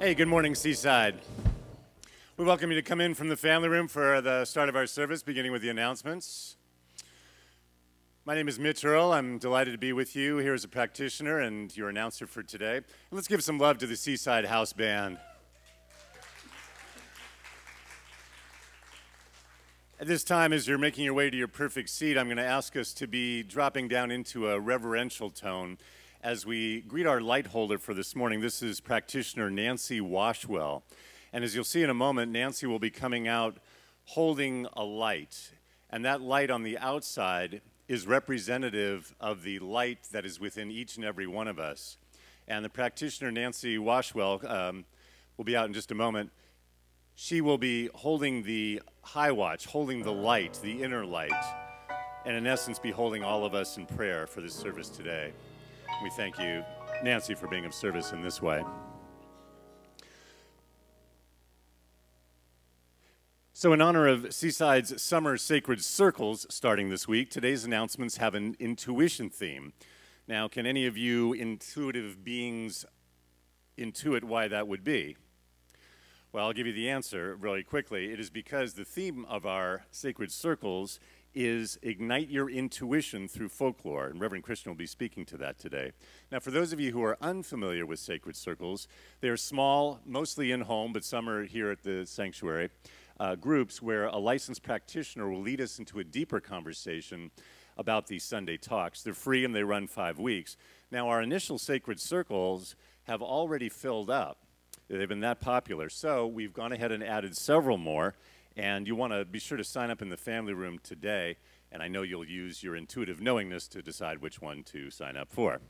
Hey, good morning, Seaside. We welcome you to come in from the family room for the start of our service, beginning with the announcements. My name is Mitch Earl. I'm delighted to be with you here as a practitioner and your announcer for today. And let's give some love to the Seaside House Band. At this time, as you're making your way to your perfect seat, I'm going to ask us to be dropping down into a reverential tone as we greet our light holder for this morning. This is practitioner Nancy Washwell. And as you'll see in a moment, Nancy will be coming out holding a light. And that light on the outside is representative of the light that is within each and every one of us. And the practitioner Nancy Washwell will be out in just a moment. She will be holding the high watch, holding the light, the inner light, and in essence be holding all of us in prayer for this service today. We thank you, Nancy, for being of service in this way. So in honor of Seaside's Summer Sacred Circles starting this week, today's announcements have an intuition theme. Now, can any of you intuitive beings intuit why that would be? Well, I'll give you the answer really quickly. It is because the theme of our Sacred Circles is Ignite Your Intuition Through Folklore, and Reverend Christian will be speaking to that today. Now, for those of you who are unfamiliar with Sacred Circles, they're small, mostly in-home, but some are here at the sanctuary, groups where a licensed practitioner will lead us into a deeper conversation about these Sunday talks. They're free and they run 5 weeks. Now, our initial Sacred Circles have already filled up. They've been that popular, so we've gone ahead and added several more. And you want to be sure to sign up in the family room today, and I know you'll use your intuitive knowingness to decide which one to sign up for.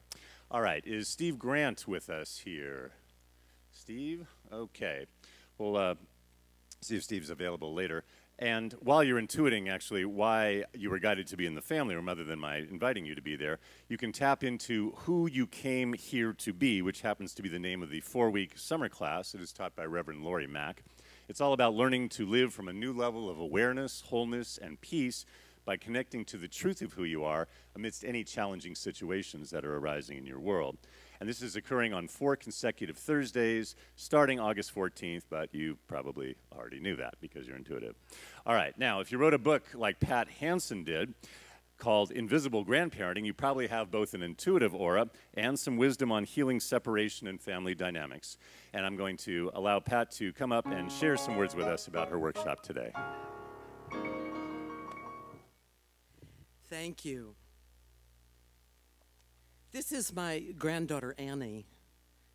All right, is Steve Grant with us here? Steve? Okay. We'll see if Steve's available later. And while you're intuiting, actually, why you were guided to be in the family room, other than my inviting you to be there, you can tap into Who You Came Here to Be, which happens to be the name of the 4-week summer class. It is taught by Reverend Lori Mack. It's all about learning to live from a new level of awareness, wholeness, and peace by connecting to the truth of who you are amidst any challenging situations that are arising in your world. And this is occurring on 4 consecutive Thursdays, starting August 14th, but you probably already knew that because you're intuitive. All right, now, if you wrote a book like Pat Hansen did, called Invisible Grandparenting, you probably have both an intuitive aura and some wisdom on healing separation and family dynamics. And I'm going to allow Pat to come up and share some words with us about her workshop today. Thank you. This is my granddaughter, Annie.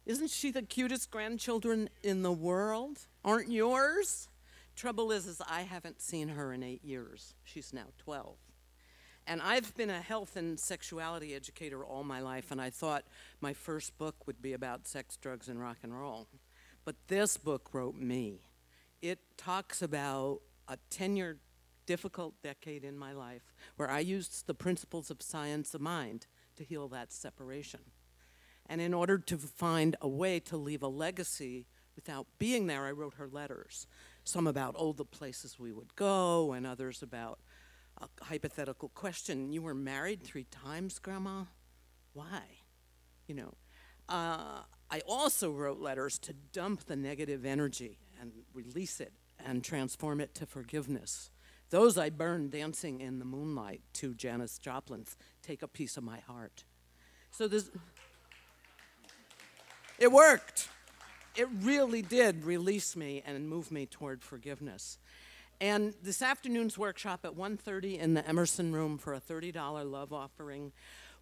Isn't she the cutest grandchildren in the world? Aren't yours? Trouble is I haven't seen her in 8 years. She's now 12. And I've been a health and sexuality educator all my life, and I thought my first book would be about sex, drugs, and rock and roll. But this book wrote me. It talks about a 10-year difficult decade in my life where I used the principles of science of mind to heal that separation. And in order to find a way to leave a legacy without being there, I wrote her letters. Some about the places we would go, and others about a hypothetical question. You were married 3 times, Grandma? Why? You know, I also wrote letters to dump the negative energy and release it and transform it to forgiveness. Those I burned dancing in the moonlight to Janis Joplin's Take a Piece of My Heart. So it worked. It really did release me and move me toward forgiveness. And this afternoon's workshop at 1:30 in the Emerson Room for a $30 love offering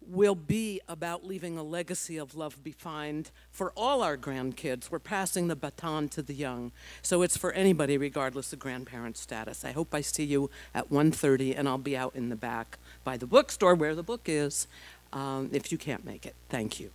will be about leaving a legacy of love behind for all our grandkids. We're passing the baton to the young. So it's for anybody regardless of grandparent status. I hope I see you at 1:30, and I'll be out in the back by the bookstore where the book is if you can't make it. Thank you.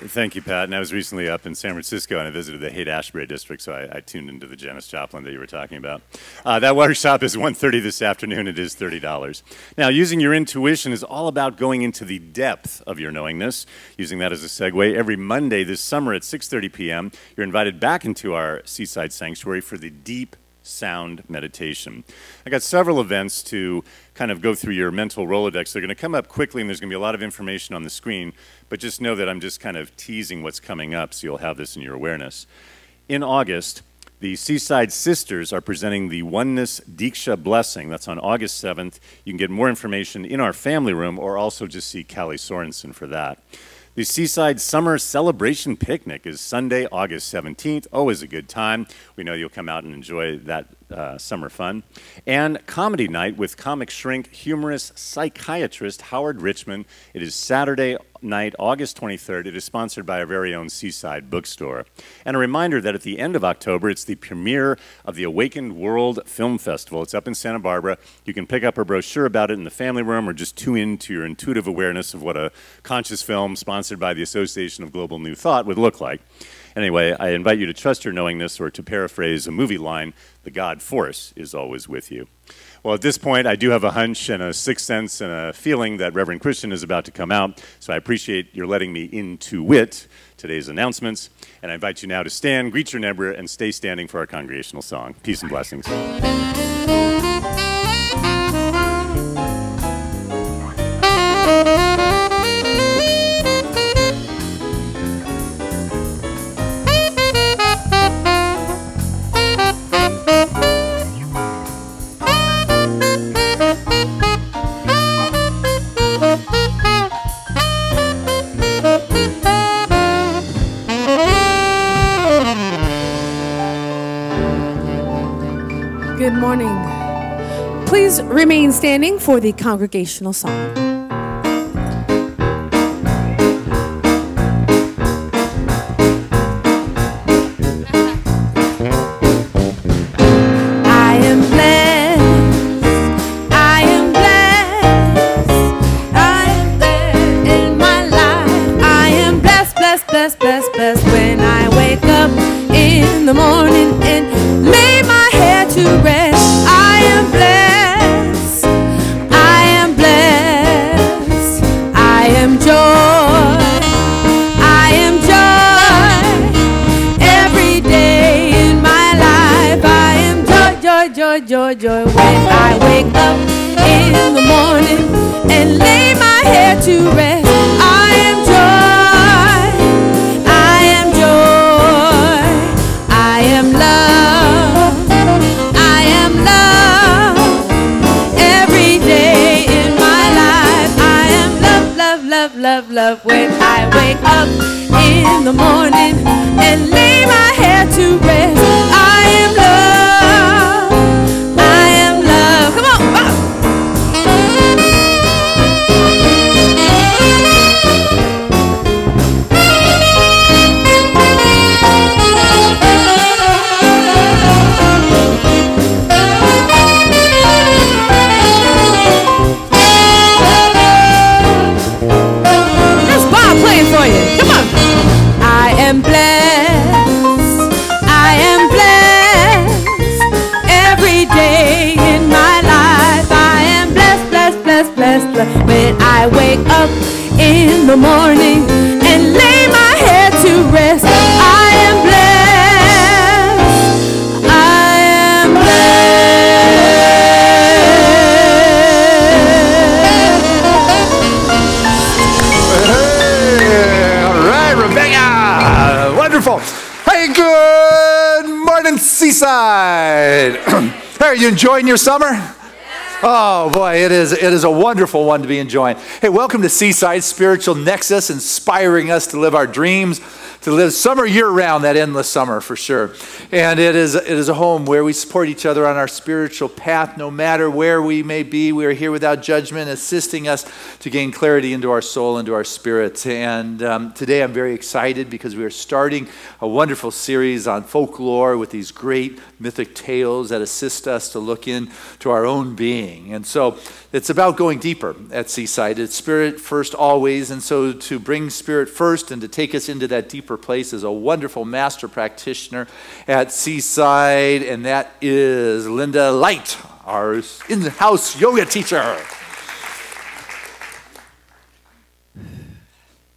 Thank you, Pat. And I was recently up in San Francisco and I visited the Haight-Ashbury district, so I tuned into the Janis Joplin that you were talking about. That workshop is 1:30 this afternoon. It is $30. Now, using your intuition is all about going into the depth of your knowingness. Using that as a segue, every Monday this summer at 6:30 p.m., you're invited back into our Seaside Sanctuary for the Deep sound meditation. I got several events to kind of go through your mental Rolodex. They're going to come up quickly, and there's going to be a lot of information on the screen, but just know that I'm just kind of teasing what's coming up so you'll have this in your awareness. In August, the Seaside Sisters are presenting the Oneness Diksha Blessing. That's on August 7th. You can get more information in our family room or also just see Callie Sorensen for that. The Seaside Summer Celebration Picnic is Sunday, August 17th. Always a good time. We know you'll come out and enjoy that summer fun. And Comedy Night with comic shrink, humorous psychiatrist Howard Richman. It is Saturday night, August 23rd. It is sponsored by our very own Seaside bookstore. And a reminder that at the end of October, it's the premiere of the Awakened World Film Festival. It's up in Santa Barbara. You can pick up a brochure about it in the family room or just tune into your intuitive awareness of what a conscious film sponsored by the Association of Global New Thought would look like. Anyway, I invite you to trust your knowingness, or to paraphrase a movie line, the God force is always with you. Well, at this point, I do have a hunch and a sixth sense and a feeling that Reverend Christian is about to come out, so I appreciate your letting me intuit today's announcements. And I invite you now to stand, greet your neighbor, and stay standing for our congregational song. Peace and blessings. Good morning. Please remain standing for the congregational song. Blessed when I wake up in the morning and lay my head to rest. I am blessed. I am blessed. I am joy. I am joy. Every day in my life I am joy, joy, joy, joy, joy. When I wake up in the morning and lay my head to rest, I am joy. Love, love, when I wake up in the morning and lay my head to rest. I am love. I am love. Come on, for you. Come on. I am blessed. I am blessed. Every day in my life I am blessed, blessed, blessed, blessed, blessed. When I wake up in the morning and lay my head to rest, I am blessed. I am blessed. Wonderful. Hey, good morning, Seaside. Hey, are you enjoying your summer? Oh boy, it is a wonderful one to be enjoying. Hey, welcome to Seaside Spiritual Nexus, inspiring us to live our dreams, to live summer year-round, that endless summer for sure. And it is a home where we support each other on our spiritual path, no matter where we may be. We are here without judgment, assisting us to gain clarity into our soul, into our spirit. And today I'm very excited because we are starting a wonderful series on folklore with these great mythic tales that assist us to look into our own being. And so it's about going deeper at Seaside. It's spirit first always, and so to bring spirit first and to take us into that deeper place is a wonderful master practitioner at Seaside, and that is Linda Light, our in-house yoga teacher.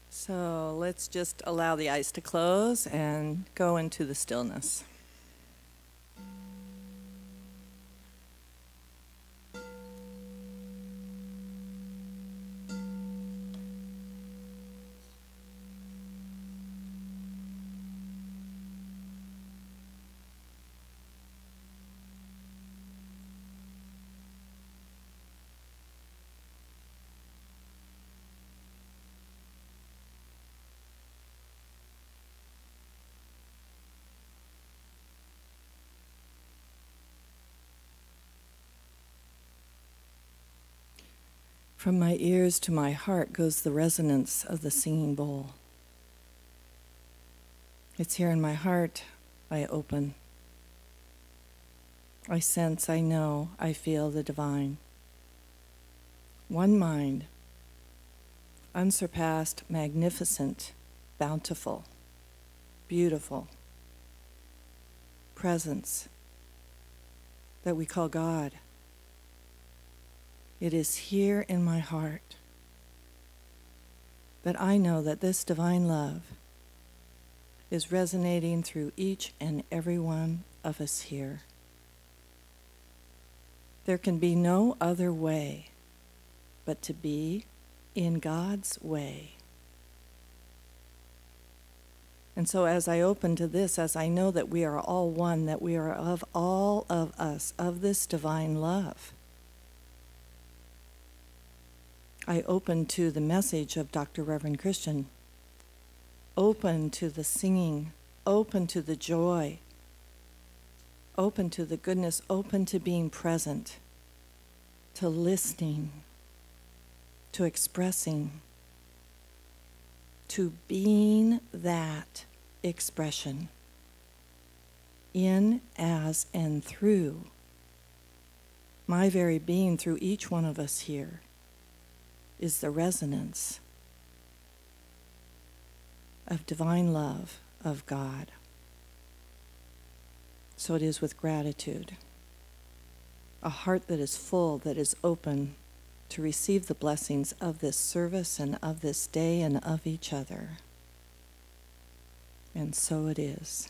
So let's just allow the eyes to close and go into the stillness. From my ears to my heart goes the resonance of the singing bowl. It's here in my heart. I open. I sense, I know, I feel the divine. One mind, unsurpassed, magnificent, bountiful, beautiful presence that we call God. It is here in my heart that I know that this divine love is resonating through each and every one of us here. There can be no other way but to be in God's way. And so as I open to this, as I know that we are all one, that we are of all of us, of this divine love, I open to the message of Dr. Reverend Christian, open to the singing, open to the joy, open to the goodness, open to being present, to listening, to expressing, to being that expression in, as, and through my very being, through each one of us here, is the resonance of divine love of God. So it is with gratitude, a heart that is full, that is open to receive the blessings of this service and of this day and of each other. And so it is.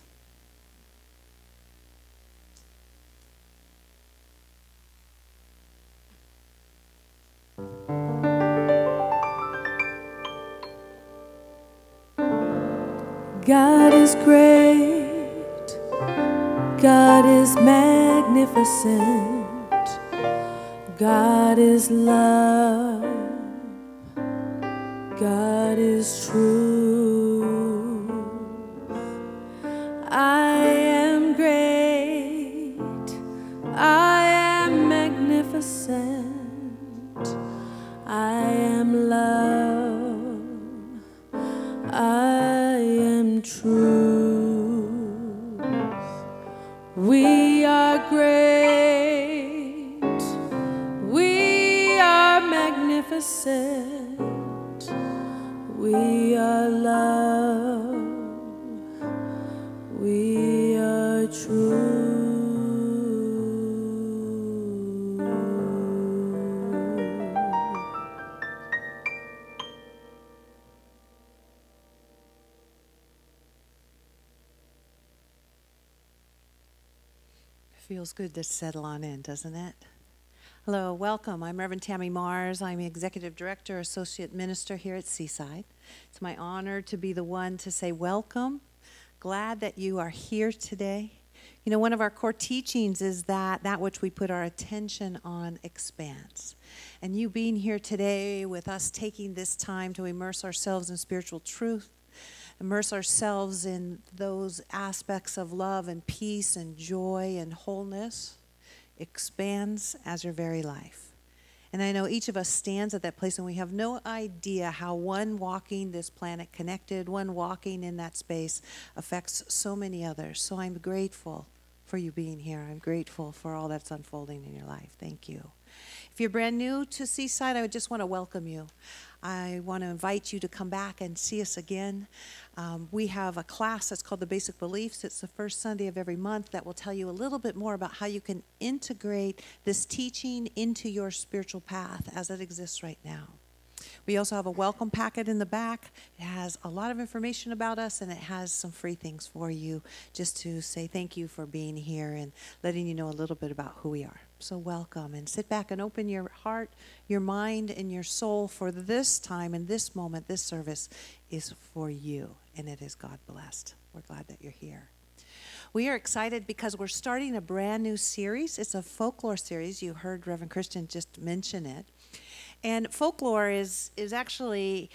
God is great, God is magnificent, God is love, God is truth. I am great, I am magnificent, I am love, I am truth. We are great, we are magnificent, we are love, we are true. Feels good to settle on in, doesn't it? Hello, welcome. I'm Reverend Tammy Mars. I'm Executive Director, Associate Minister here at Seaside. It's my honor to be the one to say welcome. Glad that you are here today. You know, one of our core teachings is that which we put our attention on expands. And you being here today with us taking this time to immerse ourselves in spiritual truth, immerse ourselves in those aspects of love and peace and joy and wholeness, expands as your very life. And I know each of us stands at that place and we have no idea how one walking this planet connected, one walking in that space affects so many others. So I'm grateful for you being here. I'm grateful for all that's unfolding in your life. Thank you. If you're brand new to Seaside, I would just want to welcome you. I want to invite you to come back and see us again. We have a class that's called the Basic Beliefs. It's the first Sunday of every month that will tell you a little bit more about how you can integrate this teaching into your spiritual path as it exists right now. We also have a welcome packet in the back. It has a lot of information about us, and it has some free things for you just to say thank you for being here and letting you know a little bit about who we are. So welcome, and sit back and open your heart, your mind, and your soul for this time and this moment. This service is for you, and it is God blessed. We're glad that you're here. We are excited because we're starting a brand new series. It's a folklore series. You heard Reverend Christian just mention it. And folklore is actually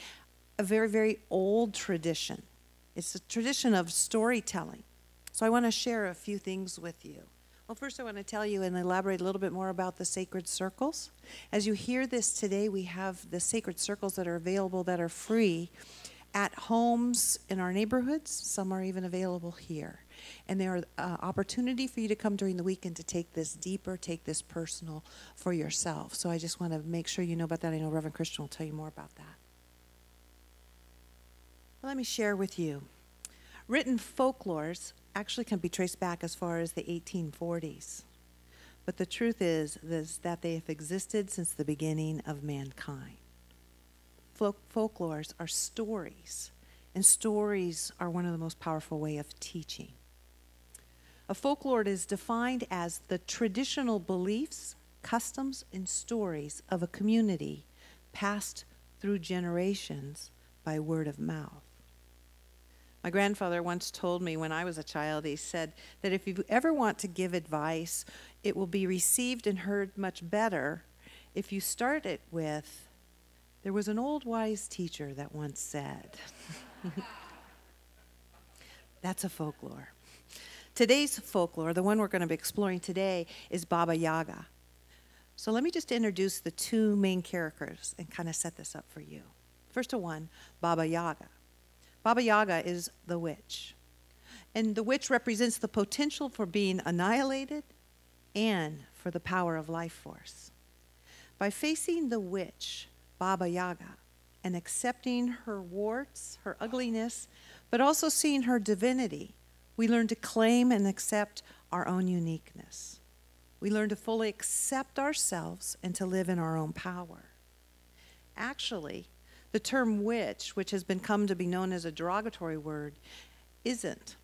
a very, very old tradition. It's a tradition of storytelling. So I want to share a few things with you. Well, first I want to tell you and elaborate a little bit more about the sacred circles. As you hear this today, we have the sacred circles that are available that are free at homes in our neighborhoods. Some are even available here. And there are opportunity for you to come during the weekend to take this deeper, take this personal for yourself. So I just want to make sure you know about that. I know Reverend Christian will tell you more about that. Well, let me share with you. Written folklores actually can be traced back as far as the 1840s. But the truth is that they have existed since the beginning of mankind. Folklores are stories, and stories are one of the most powerful ways of teaching. A folklore is defined as the traditional beliefs, customs, and stories of a community passed through generations by word of mouth. My grandfather once told me when I was a child, he said that if you ever want to give advice, it will be received and heard much better if you start it with, "There was an old wise teacher that once said." That's a folklore. Today's folklore, the one we're going to be exploring today, is Baba Yaga. So let me just introduce the two main characters and kind of set this up for you. First of one, Baba Yaga. Baba Yaga is the witch. And the witch represents the potential for being annihilated and for the power of life force. By facing the witch, Baba Yaga, and accepting her warts, her ugliness, but also seeing her divinity, we learn to claim and accept our own uniqueness. We learn to fully accept ourselves and to live in our own power. Actually, the term witch, which has been come to be known as a derogatory word, isn't.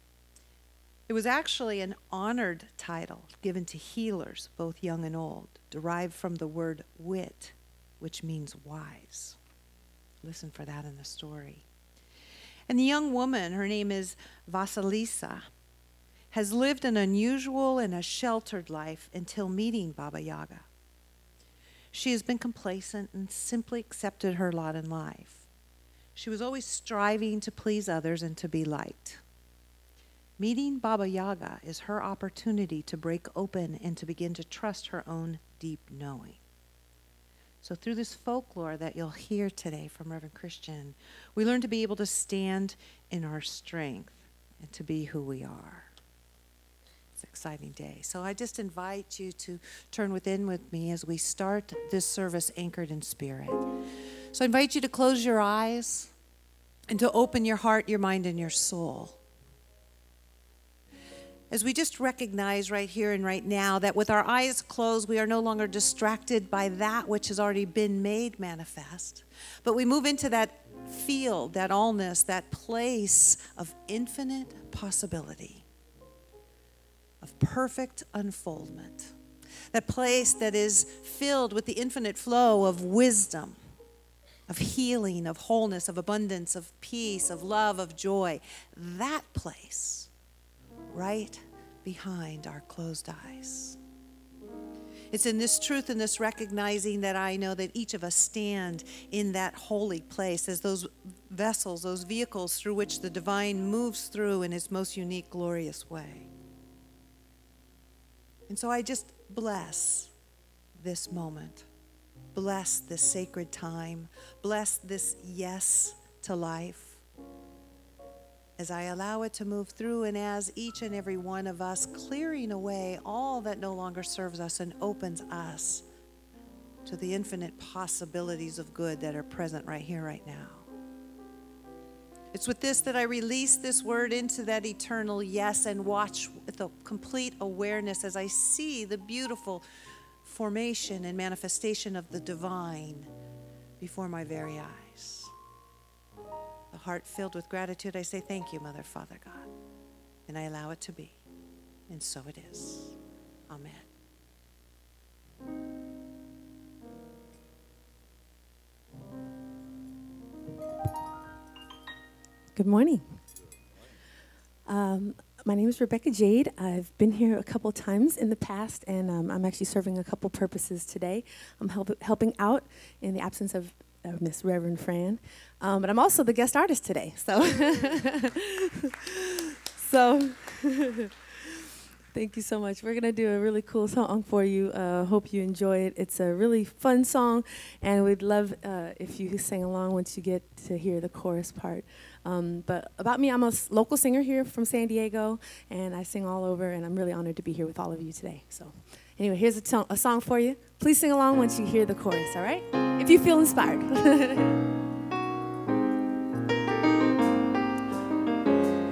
It was actually an honored title given to healers, both young and old, derived from the word wit, which means wise. Listen for that in the story. And the young woman, her name is Vasilisa, has lived an unusual and a sheltered life until meeting Baba Yaga. She has been complacent and simply accepted her lot in life. She was always striving to please others and to be liked. Meeting Baba Yaga is her opportunity to break open and to begin to trust her own deep knowing. So through this folklore that you'll hear today from Reverend Christian, we learn to be able to stand in our strength and to be who we are. It's an exciting day. So I just invite you to turn within with me as we start this service anchored in spirit. So I invite you to close your eyes and to open your heart, your mind, and your soul. As we just recognize right here and right now that with our eyes closed, we are no longer distracted by that which has already been made manifest, but we move into that field, that allness, that place of infinite possibility, of perfect unfoldment, that place that is filled with the infinite flow of wisdom, of healing, of wholeness, of abundance, of peace, of love, of joy. That place right behind our closed eyes. It's in this truth and this recognizing that I know that each of us stand in that holy place as those vessels, those vehicles through which the divine moves through in its most unique, glorious way. And so I just bless this moment. Bless this sacred time. Bless this yes to life. As I allow it to move through and as each and every one of us clearing away all that no longer serves us and opens us to the infinite possibilities of good that are present right here, right now. It's with this that I release this word into that eternal yes and watch with a complete awareness as I see the beautiful formation and manifestation of the divine before my very eyes. A heart filled with gratitude, I say, thank you, Mother, Father, God. And I allow it to be. And so it is. Amen. Good morning. My name is Rebecca Jade. I've been here a couple times in the past, and I'm actually serving a couple purposes today. I'm helping out in the absence of Miss Reverend Fran, but I'm also the guest artist today. So, Thank you so much. We're going to do a really cool song for you. Hope you enjoy it. It's a really fun song, and we'd love if you sing along once you get to hear the chorus part. But about me, I'm a local singer here from San Diego, and I sing all over, and I'm really honored to be here with all of you today. So anyway, here's a song for you. Please sing along once you hear the chorus, all right? If you feel inspired.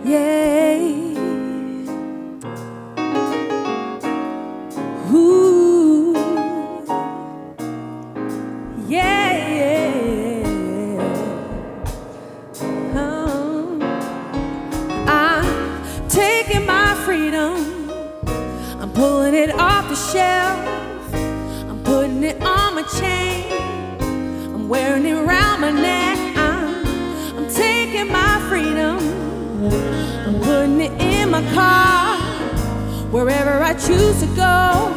Yay. Ooh, yeah. I'm taking my freedom. I'm pulling it off the shelf. I'm putting it on my chain. I'm wearing it around my neck. I'm taking my freedom. I'm putting it in my car. Wherever I choose to go,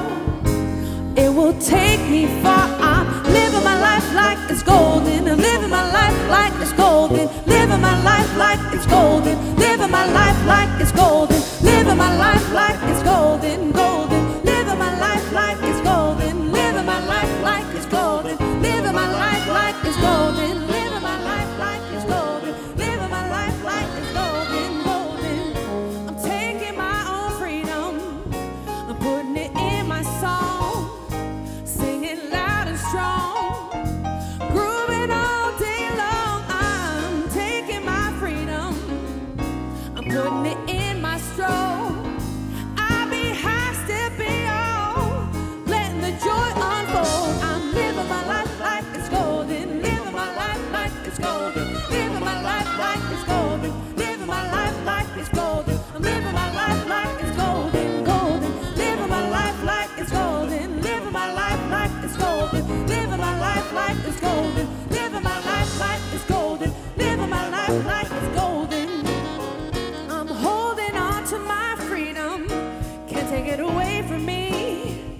it will take me far. I'm living my life like it's golden. I'm living my life like it's golden. Living my life like it's golden. Living my life like it's golden. Living my life like it's golden, golden. Living my life like it's golden. Living my life like it's golden. Living my life like it's golden. Living my life like it's golden. Living my life like it's golden, golden. I'm taking my own freedom. I'm putting it in my song, singing loud and strong, grooving all day long. I'm taking my freedom. I'm putting it in my stroll. I be high stepping on, letting the joy unfold. I'm living my life like it's golden. Living my life like it's golden. Living my life like it's golden. Living my life like it's golden. I'm living my life like it's golden, golden. Living my life like it's golden. Living my life like it's golden. Living my life like it's golden. Living my life like it's golden. Living my life like it's golden. I'm holding on to my freedom. Can't take it away from me.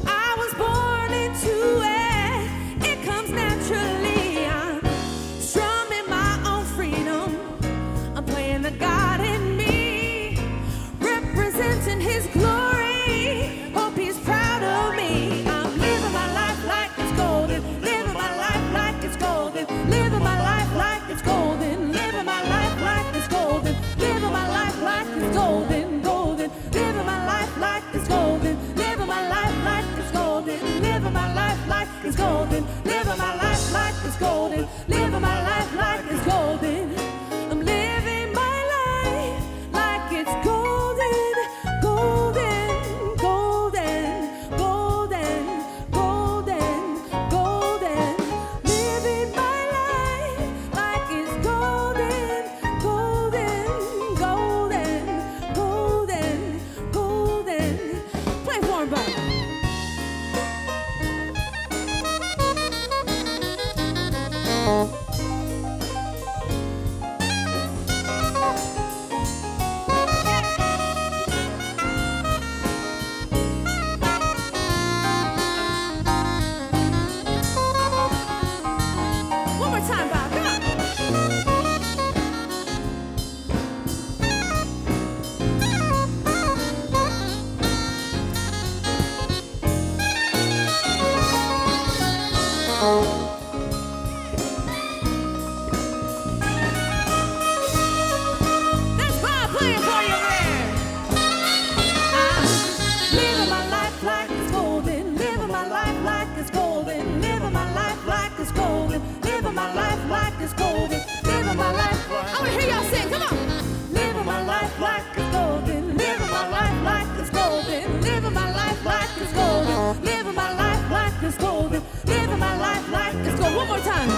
I was born into it. It comes naturally. I'm strumming my own freedom. I'm playing the God in me, representing His glory. Hope He's proud of me. I'm living my life like it's golden. Living my life like it's golden. Living my life like it's golden. Living my life like it's golden. Living my life like it's golden, golden. Living my life like it's golden. Living my life like it's golden. Living my life like it's golden. Living my life like it's golden. Living my life like it's golden. I'm living my life like it's golden, golden, golden, golden, golden, golden. Living my life like it's golden, golden, golden, golden, golden. Play for him, buddy. One more time, Bob. Come on. That's Bob playing for you there. I'm living my life like it's golden. Living my life like it's golden. Living my life like it's golden. Living my life like it's golden. Living my life like. I want to hear y'all sing. Come on. Living my life like it's golden. Living my life like it's golden. Living my life like it's golden. Living my life like it's golden. Living my life like it's golden. One more time.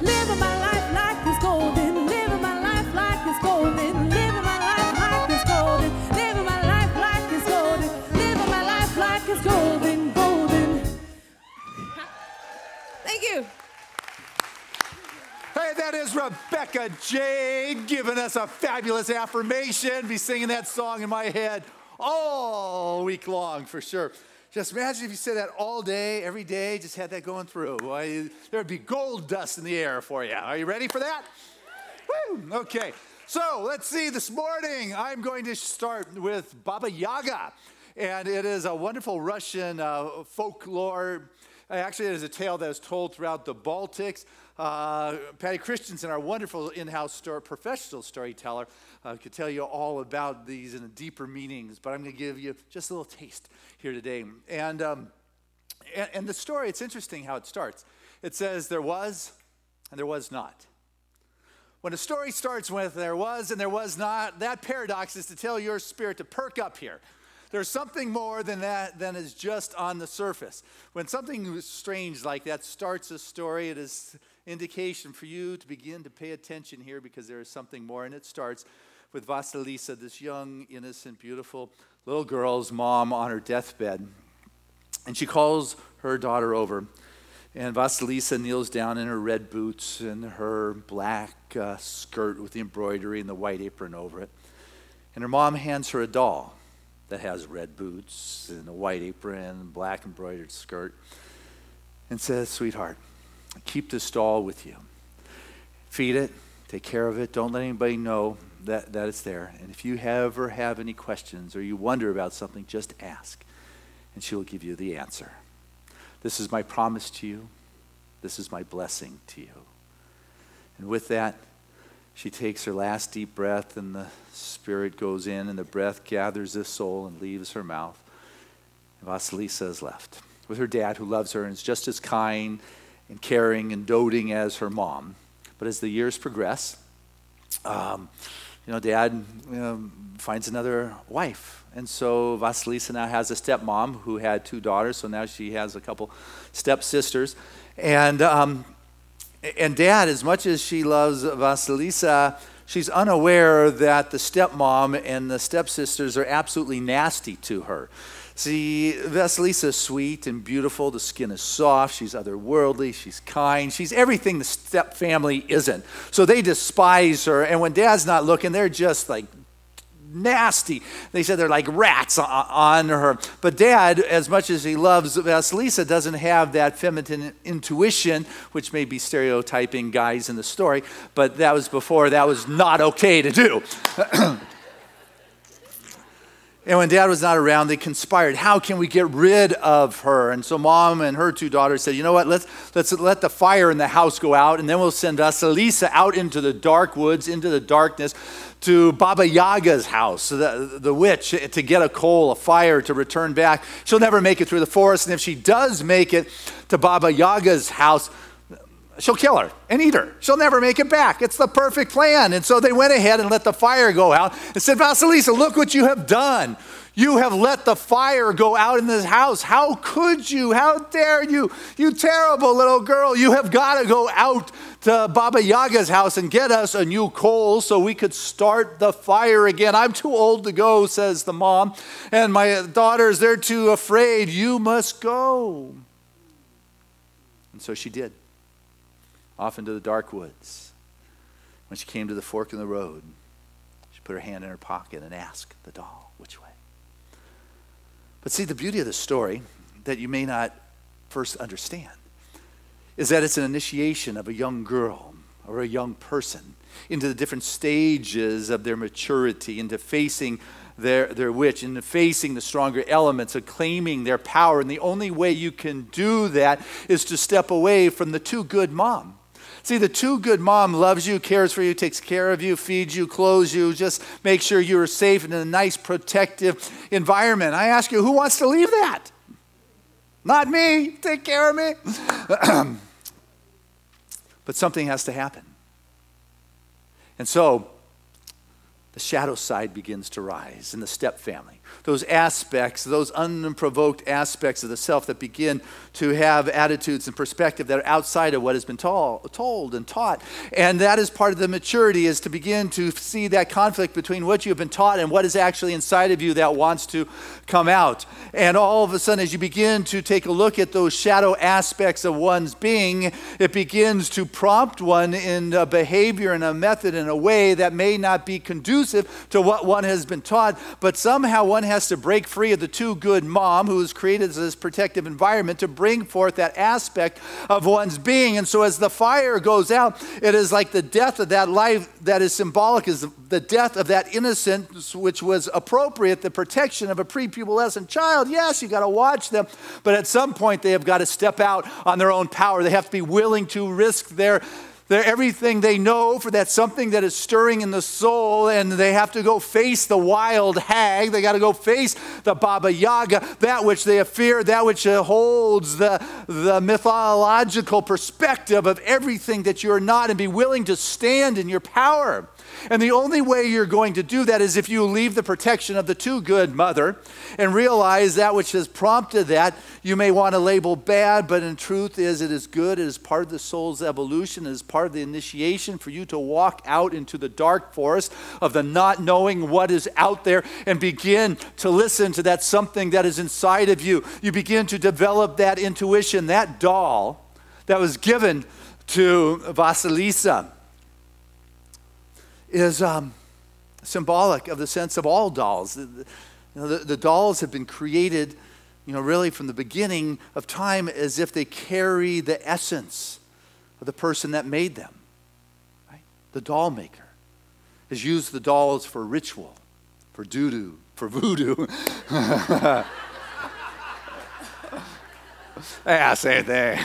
Living my life like it's golden. Living my life like it's golden. Living my life like it's golden. Living my life like it's golden. Living my life like it's golden, golden. Thank you. Hey, that is Rebecca Jade giving us a fabulous affirmation. Be singing that song in my head all week long for sure. Just imagine if you said that all day, every day, just had that going through. Well, there'd be gold dust in the air for you. Are you ready for that? Woo! Okay. So let's see, this morning I'm going to start with Baba Yaga. And it is a wonderful Russian folklore. Actually, it is a tale that is told throughout the Baltics. Patty Christensen, our wonderful in-house professional storyteller, could tell you all about these in deeper meanings, but I'm going to give you just a little taste here today. And the story, it's interesting how it starts. It says, there was and there was not. When a story starts with there was and there was not, that paradox is to tell your spirit to perk up here. There's something more than that than is just on the surface. When something strange like that starts a story, it is indication for you to begin to pay attention here because there is something more. And it starts with Vasilisa, this young, innocent, beautiful little girl's mom on her deathbed. And she calls her daughter over. And Vasilisa kneels down in her red boots and her black skirt with the embroidery and the white apron over it. And her mom hands her a doll that has red boots and a white apron, black embroidered skirt, and says, sweetheart, keep this doll with you. Feed it, take care of it, don't let anybody know that it's there. And if you ever have any questions or you wonder about something, just ask, and she will give you the answer. This is my promise to you. This is my blessing to you. And with that, she takes her last deep breath, and the spirit goes in, and the breath gathers the soul and leaves her mouth. And Vasilisa is left with her dad, who loves her and is just as kind and caring and doting as her mom. But as the years progress, Dad finds another wife. And so Vasilisa now has a stepmom who had 2 daughters, so now she has a couple stepsisters. And Dad, as much as she loves Vasilisa, she's unaware that the stepmom and the stepsisters are absolutely nasty to her. See, Vasilisa is sweet and beautiful. The skin is soft. She's otherworldly. She's kind. She's everything the step family isn't. So they despise her. And when Dad's not looking, they're just like nasty. They said they're like rats on her. But Dad, as much as he loves Vasilisa, doesn't have that feminine intuition, which may be stereotyping guys in the story, but that was before that was not okay to do. And when Dad was not around, they conspired. How can we get rid of her? And so Mom and her 2 daughters said, you know what, let's let the fire in the house go out, and then we'll send Vasilisa out into the dark woods, into the darkness, to Baba Yaga's house, the witch, to get a coal, a fire, to return back. She'll never make it through the forest, and if she does make it to Baba Yaga's house, she'll kill her and eat her. She'll never make it back. It's the perfect plan. And so they went ahead and let the fire go out and said, Vasilisa, look what you have done. You have let the fire go out in this house. How could you? How dare you? You terrible little girl. You have got to go out to Baba Yaga's house and get us a new coal so we could start the fire again. I'm too old to go, says the mom. And my daughters, they're too afraid. You must go. And so she did. Off into the dark woods. When she came to the fork in the road, she put her hand in her pocket and asked the doll, which way? But see, the beauty of the story that you may not first understand is that it's an initiation of a young girl or a young person into the different stages of their maturity, into facing their witch, into facing the stronger elements, of claiming their power. And the only way you can do that is to step away from the too good mom. See, the too good mom loves you, cares for you, takes care of you, feeds you, clothes you, just make sure you're safe in a nice, protective environment. I ask you, who wants to leave that? Not me. Take care of me. But something has to happen. And so the shadow side begins to rise in the step family. Those aspects, those unprovoked aspects of the self that begin to have attitudes and perspective that are outside of what has been told and taught. And that is part of the maturity, is to begin to see that conflict between what you have been taught and what is actually inside of you that wants to come out. And all of a sudden, as you begin to take a look at those shadow aspects of one's being, it begins to prompt one in a behavior and a method in a way that may not be conducive conducive to what one has been taught, but somehow one has to break free of the too good mom who has created this protective environment to bring forth that aspect of one's being. And so as the fire goes out, it is like the death of that life that is symbolic, is the death of that innocence which was appropriate, the protection of a prepubescent child. Yes, you got to watch them, but at some point they have got to step out on their own power. They have to be willing to risk their everything they know for that something that is stirring in the soul, and they have to go face the wild hag. They got to go face the Baba Yaga, that which they have feared, that which holds the mythological perspective of everything that you're not, and be willing to stand in your power. And the only way you're going to do that is if you leave the protection of the too good mother and realize that which has prompted that you may want to label bad, but in truth it is good. It is part of the soul's evolution. It is part of the initiation for you to walk out into the dark forest of the not knowing what is out there and begin to listen to that something that is inside of you. You begin to develop that intuition. That doll that was given to Vasilisa is symbolic of the sense of all dolls. The dolls have been created, really from the beginning of time as if they carry the essence of the person that made them. Right? The doll maker has used the dolls for ritual, for doo-doo, for voodoo. Yeah, same thing.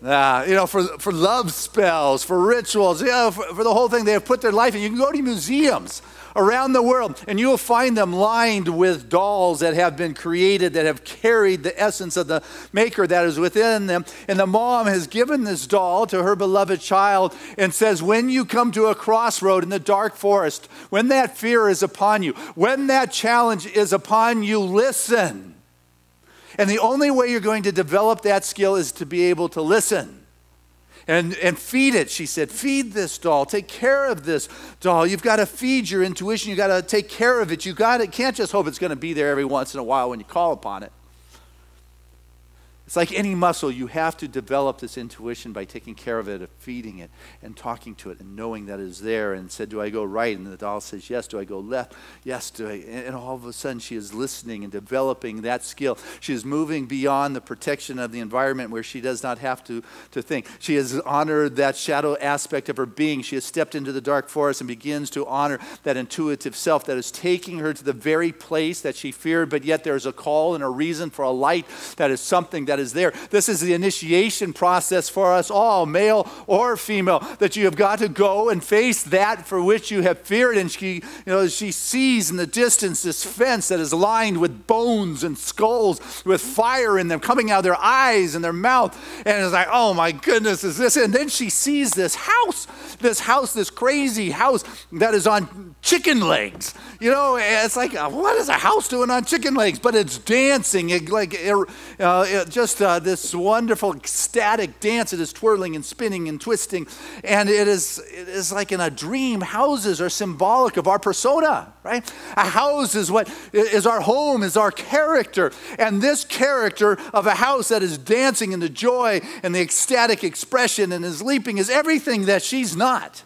For love spells, for rituals, for the whole thing. They have put their life in. You can go to museums around the world, and you will find them lined with dolls that have been created, that have carried the essence of the maker that is within them. And the mom has given this doll to her beloved child and says, when you come to a crossroad in the dark forest, when that fear is upon you, when that challenge is upon you, listen. And the only way you're going to develop that skill is to be able to listen and feed it. She said, feed this doll. Take care of this doll. You've got to feed your intuition. You've got to take care of it. Can't just hope it's going to be there every once in a while when you call upon it. It's like any muscle. You have to develop this intuition by taking care of it, of feeding it, and talking to it, and knowing that it is there. And said, do I go right? And the doll says, yes. Do I go left? Yes. Do I? And all of a sudden, she is listening and developing that skill. She is moving beyond the protection of the environment where she does not have to think. She has honored that shadow aspect of her being. She has stepped into the dark forest and begins to honor that intuitive self that is taking her to the very place that she feared, but yet there's a call and a reason for a light that is something that is there. This is the initiation process for us all, male or female, that you have got to go and face that for which you have feared. And she sees in the distance this fence that is lined with bones and skulls with fire in them coming out of their eyes and their mouth. And it's like, oh my goodness, is this? And then she sees this crazy house that is on chicken legs. It's like, what is a house doing on chicken legs? But it's dancing, this wonderful ecstatic dance. It is twirling and spinning and twisting, and it is like in a dream. Houses are symbolic of our persona, right? A house is what is our home, is our character, and this character of a house that is dancing in the joy and the ecstatic expression and is leaping is everything that she's not.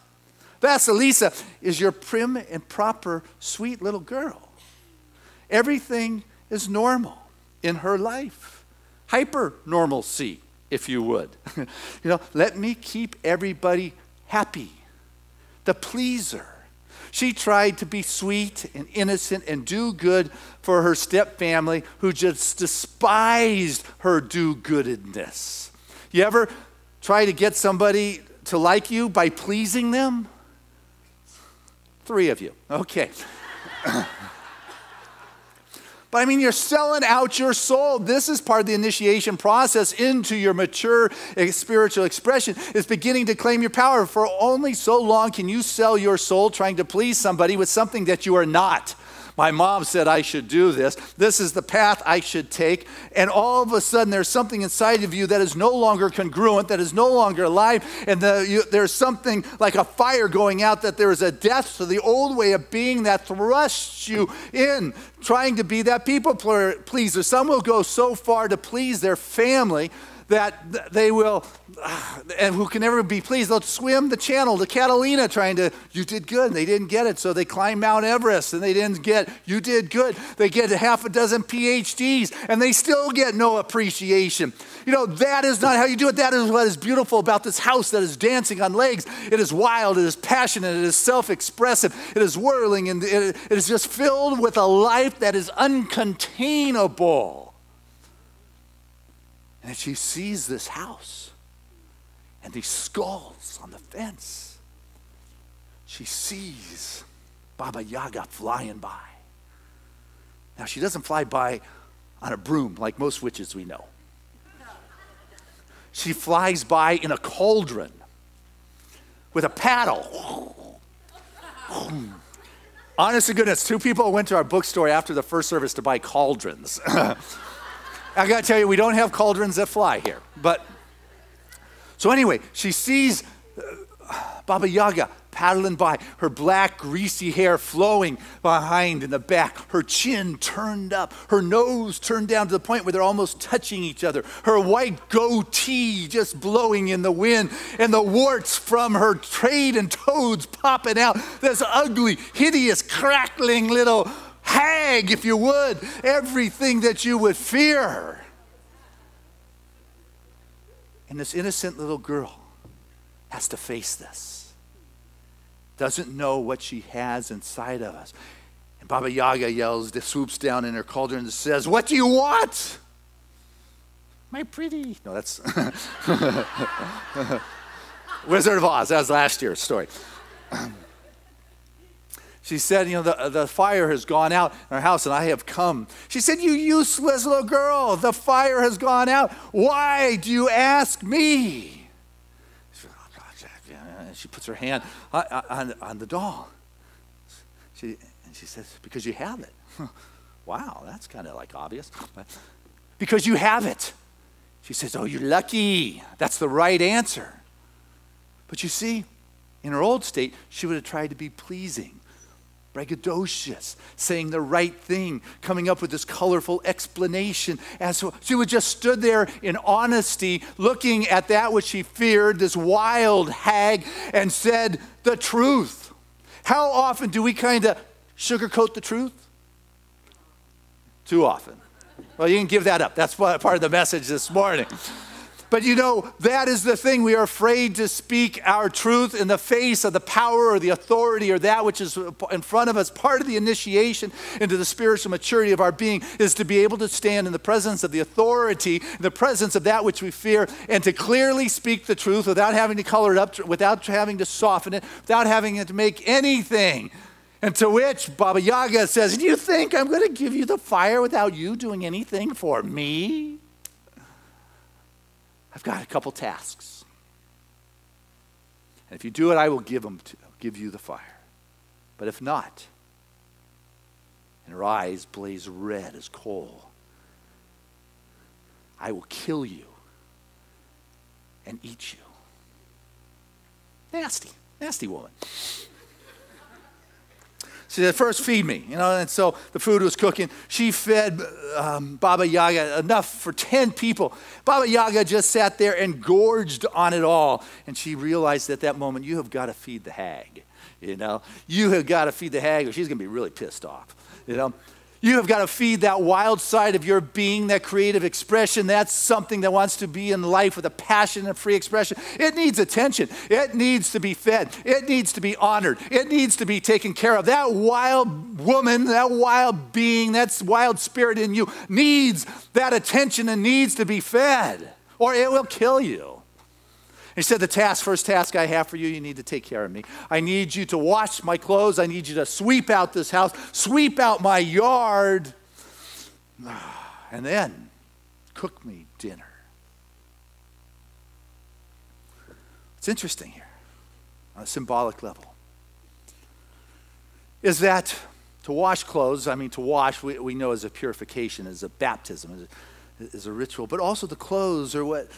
Vasilisa is your prim and proper, sweet little girl. Everything is normal in her life. Hyper normalcy, if you would. Let me keep everybody happy. The pleaser. She tried to be sweet and innocent and do good for her stepfamily who just despised her do-goodedness. You ever try to get somebody to like you by pleasing them? 3 of you. Okay. But you're selling out your soul. This is part of the initiation process into your mature spiritual expression, is beginning to claim your power. For only so long can you sell your soul trying to please somebody with something that you are not. My mom said I should do this. This is the path I should take. And all of a sudden, there's something inside of you that is no longer congruent, that is no longer alive. And there's something like a fire going out, that there is a death to the old way of being that thrusts you in, trying to be that people pleaser. Some will go so far to please their family that they will, and who can never be pleased, they'll swim the channel to Catalina trying to, you did good, and they didn't get it. So they climb Mount Everest, and they didn't get, you did good. They get half a dozen PhDs, and they still get no appreciation. You know, that is not how you do it. That is what is beautiful about this house that is dancing on legs. It is wild, it is passionate, it is self-expressive, it is whirling, and it is just filled with a life that is uncontainable. And she sees this house and these skulls on the fence. She sees Baba Yaga flying by. Now, she doesn't fly by on a broom like most witches we know. She flies by in a cauldron with a paddle. Honest to goodness, 2 people went to our bookstore after the first service to buy cauldrons. I got to tell you, we don't have cauldrons that fly here. But so anyway, she sees Baba Yaga paddling by, her black, greasy hair flowing behind in the back, her chin turned up, her nose turned down to the point where they're almost touching each other, her white goatee just blowing in the wind, and the warts from her trade and toads popping out, this ugly, hideous, crackling little hag, if you would, everything that you would fear. And this innocent little girl has to face this. Doesn't know what she has inside of us. And Baba Yaga yells, swoops down in her cauldron and says, "What do you want? My pretty." No, that's Wizard of Oz. That was last year's story. She said, you know, the fire has gone out in our house and I have come. She said, "You useless little girl, the fire has gone out. Why do you ask me?" She puts her hand on the doll. She says, "Because you have it." Wow, that's kind of like obvious. "Because you have it." She says, "Oh, you're lucky. That's the right answer." But you see, in her old state, she would have tried to be pleasing, braggadocious, saying the right thing, coming up with this colorful explanation. As so she would just stood there in honesty, looking at that which she feared, this wild hag, and said the truth. How often do we kind of sugarcoat the truth? Too often. Well, you can give that up. That's part of the message this morning. But you know, that is the thing. We are afraid to speak our truth in the face of the power or the authority or that which is in front of us. Part of the initiation into the spiritual maturity of our being is to be able to stand in the presence of the authority, in the presence of that which we fear, and to clearly speak the truth without having to color it up, without having to soften it, without having to make anything. And to which Baba Yaga says, "Do you think I'm going to give you the fire without you doing anything for me? I've got a couple tasks. And if you do it, I will give you the fire. But if not," and her eyes blaze red as coal, "I will kill you and eat you." Nasty, nasty woman. She said, "First feed me," you know, and so the food was cooking. She fed Baba Yaga enough for 10 people. Baba Yaga just sat there and gorged on it all. And she realized at that moment, you have got to feed the hag, you know. You have got to feed the hag or she's going to be really pissed off, you know. You have got to feed that wild side of your being, that creative expression. That's something that wants to be in life with a passion and free expression. It needs attention. It needs to be fed. It needs to be honored. It needs to be taken care of. That wild woman, that wild being, that wild spirit in you needs that attention and needs to be fed, or it will kill you. He said, the first task I have for you, you need to take care of me. I need you to wash my clothes. I need you to sweep out this house, sweep out my yard, and then cook me dinner. It's interesting here, on a symbolic level, is that to wash clothes, I mean to wash, we know as a purification, as a baptism, as a ritual, but also the clothes are what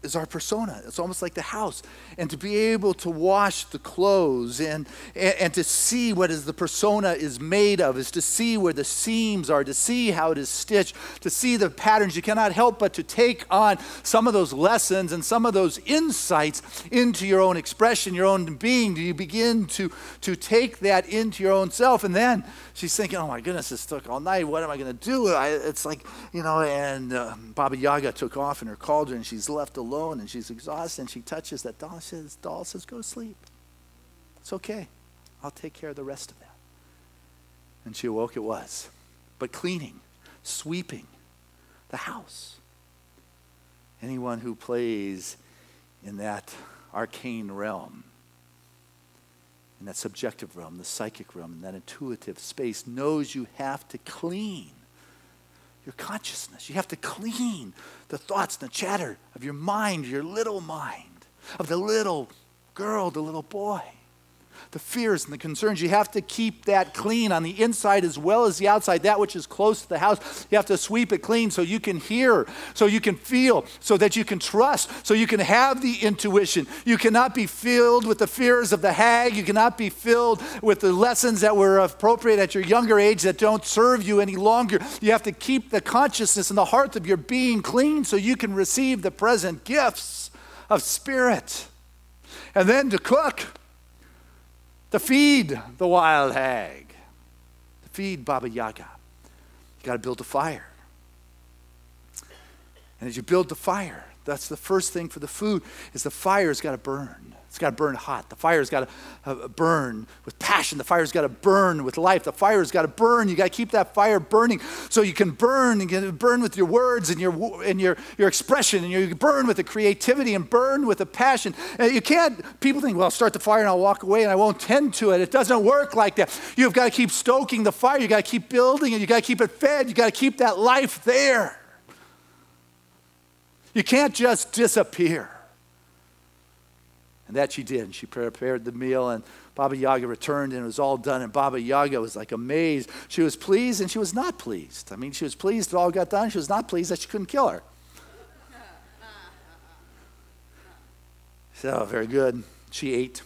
is our persona. It's almost like the house. And to be able to wash the clothes and to see what is the persona is made of, is to see where the seams are, to see how it is stitched, to see the patterns. You cannot help but to take on some of those lessons and some of those insights into your own expression, your own being. Do you begin to take that into your own self? And then she's thinking, oh my goodness, this took all night. What am I going to do? It's like, and Baba Yaga took off in her cauldron, and she's left alone, and she's exhausted, and she touches that doll. Doll says, go to sleep. It's okay. I'll take care of the rest of that. And she awoke, it was. But cleaning, sweeping the house. Anyone who plays in that arcane realm, in that subjective realm, the psychic realm, in that intuitive space, knows you have to clean your consciousness. You have to clean the thoughts and the chatter of your mind, your little mind, of the little girl, the little boy, the fears and the concerns. You have to keep that clean on the inside as well as the outside, that which is close to the house. You have to sweep it clean so you can hear, so you can feel, so that you can trust, so you can have the intuition. You cannot be filled with the fears of the hag. You cannot be filled with the lessons that were appropriate at your younger age that don't serve you any longer. You have to keep the consciousness and the heart of your being clean so you can receive the present gifts of spirit. And then to cook, to feed the wild hag, to feed Baba Yaga, you got to build a fire. And as you build the fire, that's the first thing for the food, is the fire's got to burn. It's got to burn hot. The fire's got to burn with passion. The fire's got to burn with life. The fire's got to burn. You got to keep that fire burning so you can burn, and you can burn with your words and your expression, and you can burn with the creativity and burn with the passion. And you can't, people think, well, I'll start the fire and I'll walk away and I won't tend to it. It doesn't work like that. You've got to keep stoking the fire. You got to keep building it. You got to keep it fed. You got to keep that life there. You can't just disappear. And that she did. And she prepared the meal, and Baba Yaga returned, and it was all done. And Baba Yaga was like amazed. She was pleased, and she was not pleased. I mean, she was pleased it all got done. She was not pleased that she couldn't kill her. So, very good. She ate.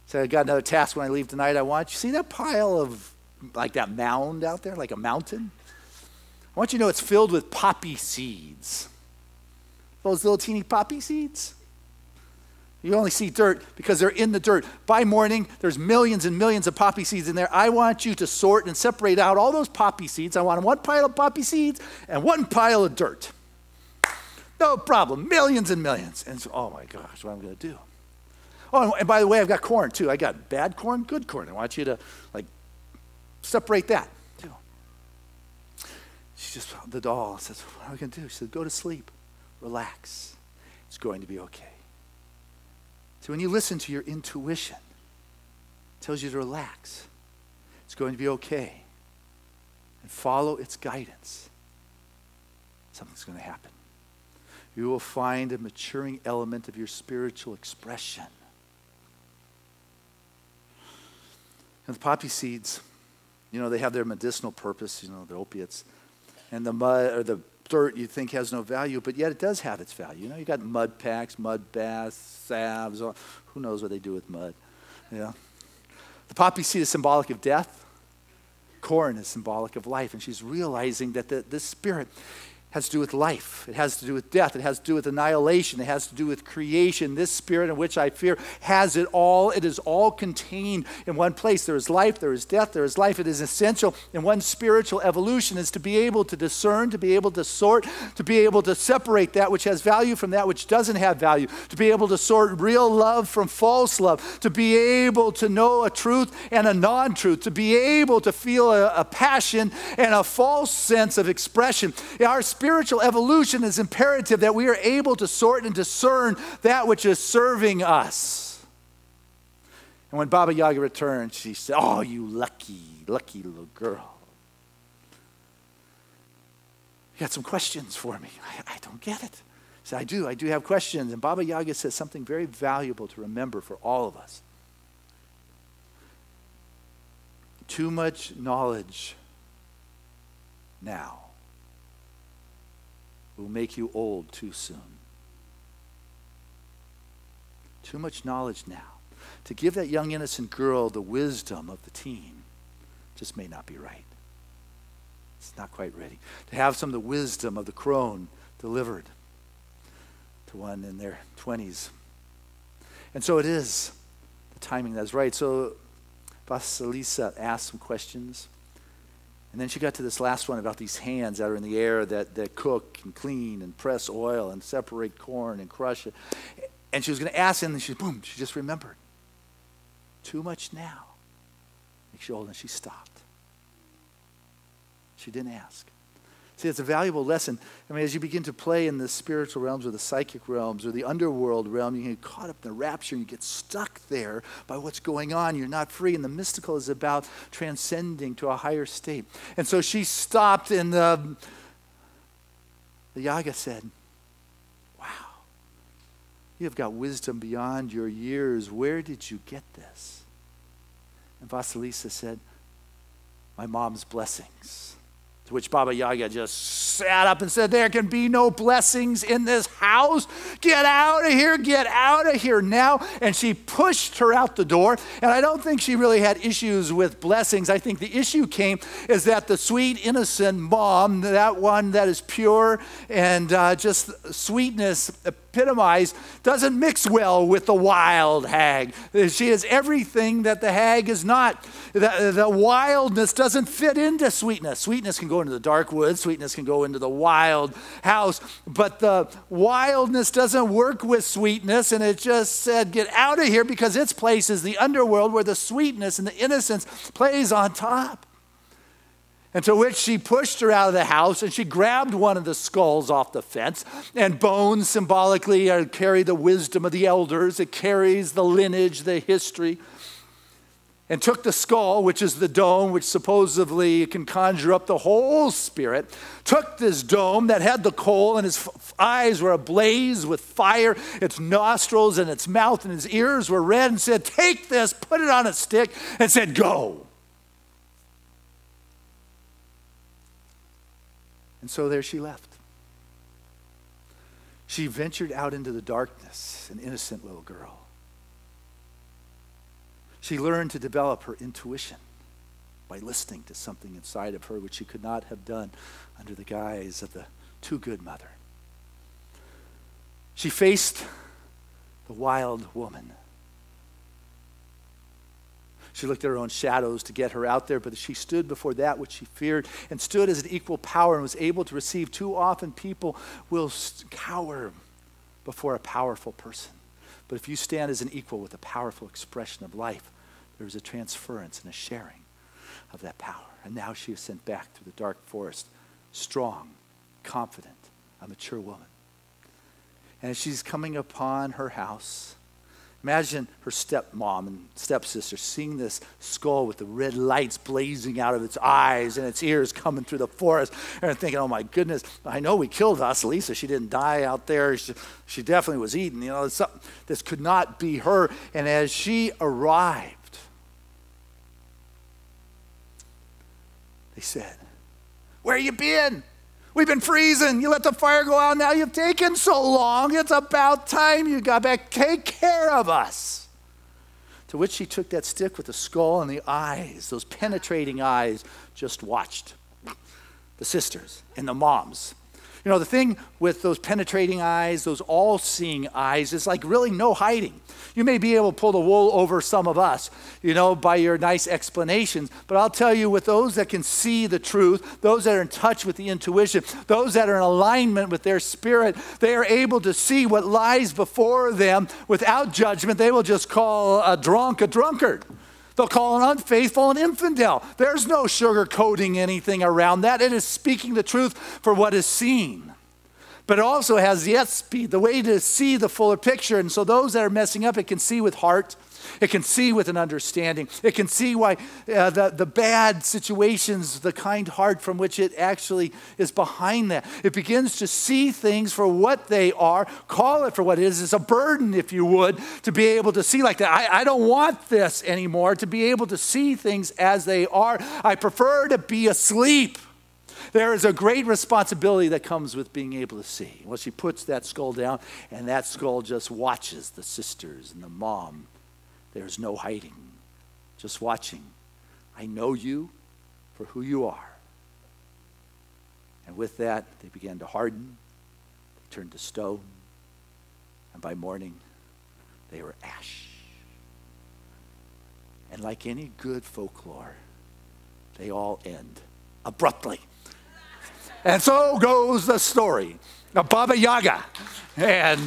So I got another task when I leave tonight. I want you to see that pile of, like that mound out there, like a mountain? I want you to know it's filled with poppy seeds. Those little teeny poppy seeds. You only see dirt because they're in the dirt. By morning, there's millions and millions of poppy seeds in there. I want you to sort and separate out all those poppy seeds. I want one pile of poppy seeds and one pile of dirt. No problem. Millions and millions. And so, oh my gosh, what am I going to do? Oh, and by the way, I've got corn too. I got bad corn, good corn. I want you to separate that too. She just, the doll says, what am I going to do? She said, go to sleep. Relax. It's going to be okay. So when you listen to your intuition, it tells you to relax. It's going to be okay. And follow its guidance. Something's going to happen. You will find a maturing element of your spiritual expression. And the poppy seeds, they have their medicinal purpose, the opiates. And the mud or the dirt you think has no value, but yet it does have its value. You got mud packs, mud baths, salves, who knows what they do with mud. The poppy seed is symbolic of death. Corn is symbolic of life. And she's realizing that this spirit has to do with life. It has to do with death. It has to do with annihilation. It has to do with creation. This spirit in which I fear has it all. It is all contained in one place. There is life, there is death, there is life. It is essential in one spiritual evolution is to be able to discern, to be able to sort, to be able to separate that which has value from that which doesn't have value, to be able to sort real love from false love, to be able to know a truth and a non-truth, to be able to feel a passion and a false sense of expression. Our spiritual evolution is imperative that we are able to sort and discern that which is serving us. And when Baba Yaga returned, she said, oh, you lucky, lucky little girl. You got some questions for me. I don't get it. She said, I do have questions. And Baba Yaga says something very valuable to remember for all of us. Too much knowledge now will make you old too soon. Too much knowledge now. To give that young innocent girl the wisdom of the teen just may not be right. It's not quite ready. To have some of the wisdom of the crone delivered to one in their 20s. And so it is the timing that's right. So Vasilisa asked some questions. And then she got to this last one about these hands that are in the air that cook and clean and press oil and separate corn and crush it. And she was going to ask him, and she just remembered. Too much now. Makes you old, and she stopped. She didn't ask. See, it's a valuable lesson. I mean, as you begin to play in the spiritual realms or the psychic realms or the underworld realm, you get caught up in the rapture and you get stuck there by what's going on. You're not free. And the mystical is about transcending to a higher state. And so she stopped, and the Yaga said, wow, you have got wisdom beyond your years. Where did you get this? And Vasilisa said, my mom's blessings. To which Baba Yaga just sat up and said, there can be no blessings in this house. Get out of here now. And she pushed her out the door. And I don't think she really had issues with blessings. I think the issue came is that the sweet, innocent mom, that one that is pure and just sweetness epitomized, doesn't mix well with the wild hag. She is everything that the hag is not. The wildness doesn't fit into sweetness. Sweetness can go into the dark woods. Sweetness can go into the wild house. But the wildness doesn't work with sweetness. And it just said, get out of here, because its place is the underworld where the sweetness and the innocence plays on top. And to which she pushed her out of the house, and she grabbed one of the skulls off the fence. And bones symbolically carry the wisdom of the elders. It carries the lineage, the history. And took the skull, which is the dome, which supposedly can conjure up the whole spirit, took this dome that had the coal, and his eyes were ablaze with fire, its nostrils and its mouth and his ears were red, and said, take this, put it on a stick, and said, go. And so there she left. She ventured out into the darkness, an innocent little girl. She learned to develop her intuition by listening to something inside of her which she could not have done under the guise of the too good mother. She faced the wild woman. She looked at her own shadows to get her out there, but she stood before that which she feared and stood as an equal power and was able to receive. Too often people will cower before a powerful person. But if you stand as an equal with a powerful expression of life, there's a transference and a sharing of that power. And now she is sent back through the dark forest, strong, confident, a mature woman. And as she's coming upon her house, imagine her stepmom and stepsister seeing this skull with the red lights blazing out of its eyes and its ears coming through the forest. And thinking, oh my goodness, I know we killed Vasilisa. She didn't die out there. She definitely was eaten. You know, this could not be her. And as she arrived, they said, where you been? We've been freezing. You let the fire go out. Now you've taken so long. It's about time you got back. Take care of us. To which she took that stick with the skull and the eyes, those penetrating eyes, just watched the sisters and the moms. You know, the thing with those penetrating eyes, those all-seeing eyes, is like really no hiding. You may be able to pull the wool over some of us, you know, by your nice explanations. But I'll tell you, with those that can see the truth, those that are in touch with the intuition, those that are in alignment with their spirit, they are able to see what lies before them without judgment. They will just call a drunk a drunkard. They'll call an unfaithful an infidel. There's no sugarcoating anything around that. It is speaking the truth for what is seen. But it also has yet speed, the way to see the fuller picture. And so those that are messing up, it can see with heart. It can see with an understanding. It can see why the bad situations, the kind heart from which it actually is behind that. It begins to see things for what they are, call it for what it is. It's a burden, if you would, to be able to see like that. I don't want this anymore, to be able to see things as they are. I prefer to be asleep There is a great responsibility that comes with being able to see. Well, she puts that skull down, and that skull just watches the sisters and the mom. There's no hiding, just watching. I know you for who you are. And with that, they began to harden, they turned to stone, and by morning, they were ash. And like any good folklore, they all end abruptly. And so goes the story of Baba Yaga. And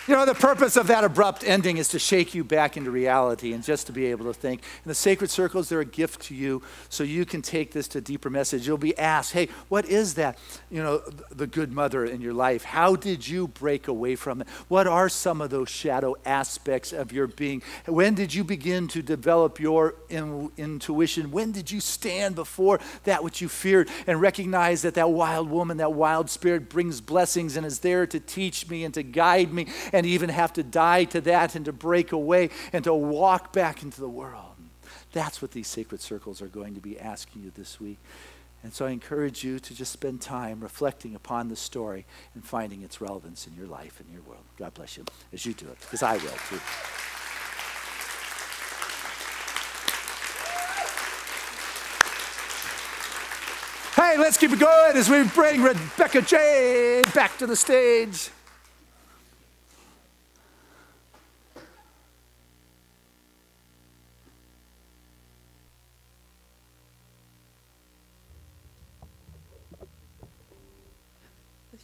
you know, the purpose of that abrupt ending is to shake you back into reality and just to be able to think. And the sacred circles, they're a gift to you so you can take this to a deeper message. You'll be asked, hey, what is that? You know, the good mother in your life. How did you break away from it? What are some of those shadow aspects of your being? When did you begin to develop your intuition? When did you stand before that which you feared and recognize that that wild woman, that wild spirit brings blessings and is there to teach me and to guide me, and even have to die to that and to break away and to walk back into the world? That's what these sacred circles are going to be asking you this week. And so I encourage you to just spend time reflecting upon the story and finding its relevance in your life and your world. God bless you as you do it, because I will too. Hey, let's keep it going as we bring Rebecca Jade back to the stage.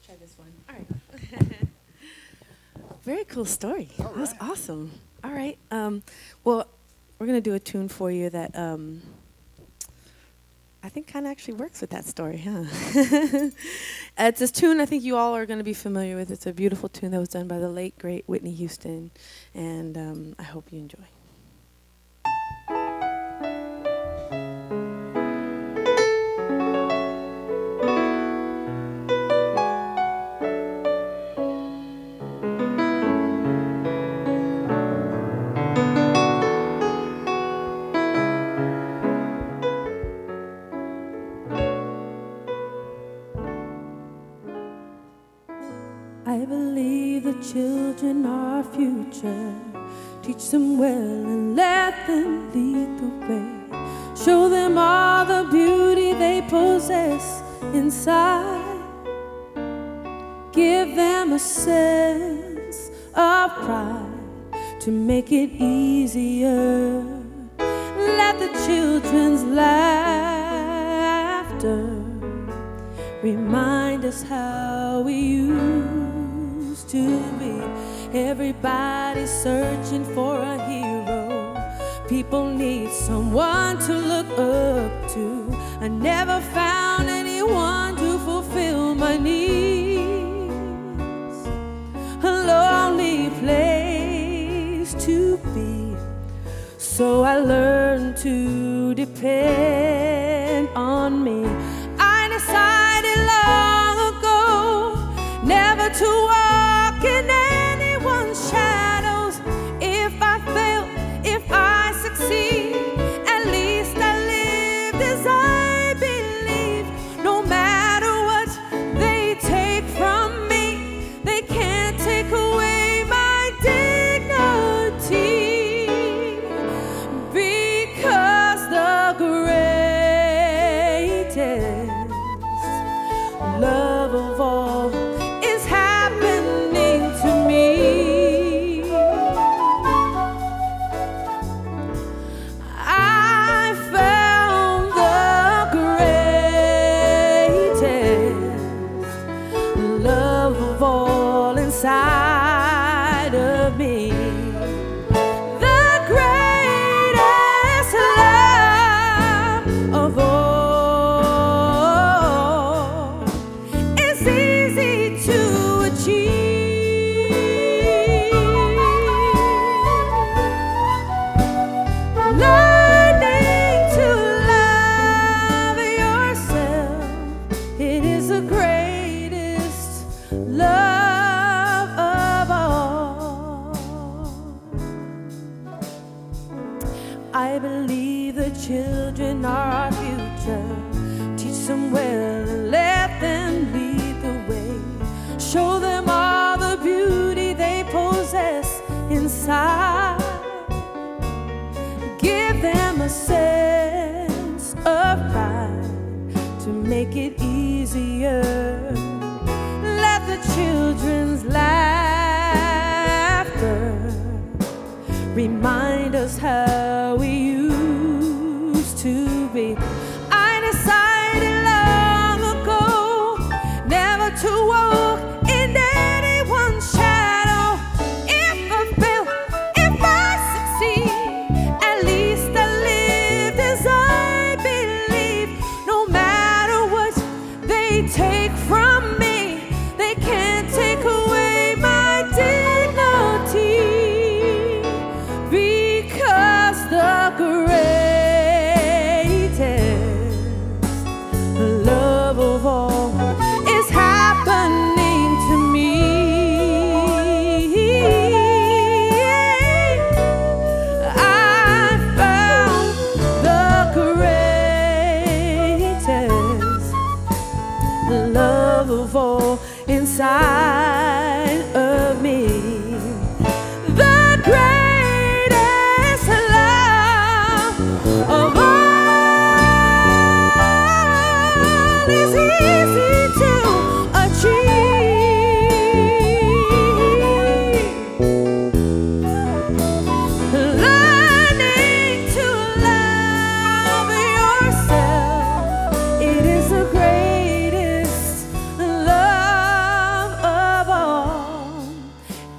Try this one. All right. Very cool story. That was awesome. All right. Well, we're going to do a tune for you that I think kind of actually works with that story, huh? It's this tune I think you all are going to be familiar with. It's a beautiful tune that was done by the late, great Whitney Houston, and I hope you enjoy. I believe the children are our future. Teach them well and let them lead the way. Show them all the beauty they possess inside. Give them a sense of pride to make it easier. Let the children's laughter remind us how we used to be. Everybody's searching for a hero. People need someone to look up to. I never found anyone to fulfill my needs. A lonely place to be. So I learned to depend on me. I decided long ago never to walk in anyone's shadows. If I fail, if I succeed, at least I lived as I believe. No matter what they take from me, they can't take away my dignity, because the greatest love of all is happening to me. I found the greatest love of all inside of me. The greatest love of all is easy to achieve. Learning to love yourself, it is the greatest love of believe the children are our future. Teach them well and let them lead the way. Show them all the beauty they possess inside. Give them a sense of pride to make it easier. Let the children's laughter remind us how we used to be. I decided long ago never to walk in anyone's shadow. If I fail, if I succeed, at least I lived as I believe. No matter what they take from me, they can't take away my dignity, because the greatest love of all is happening to me. I found the greatest love of all inside of me. The greatest love of all is easy to achieve. Learning to love yourself, it is the greatest love of all.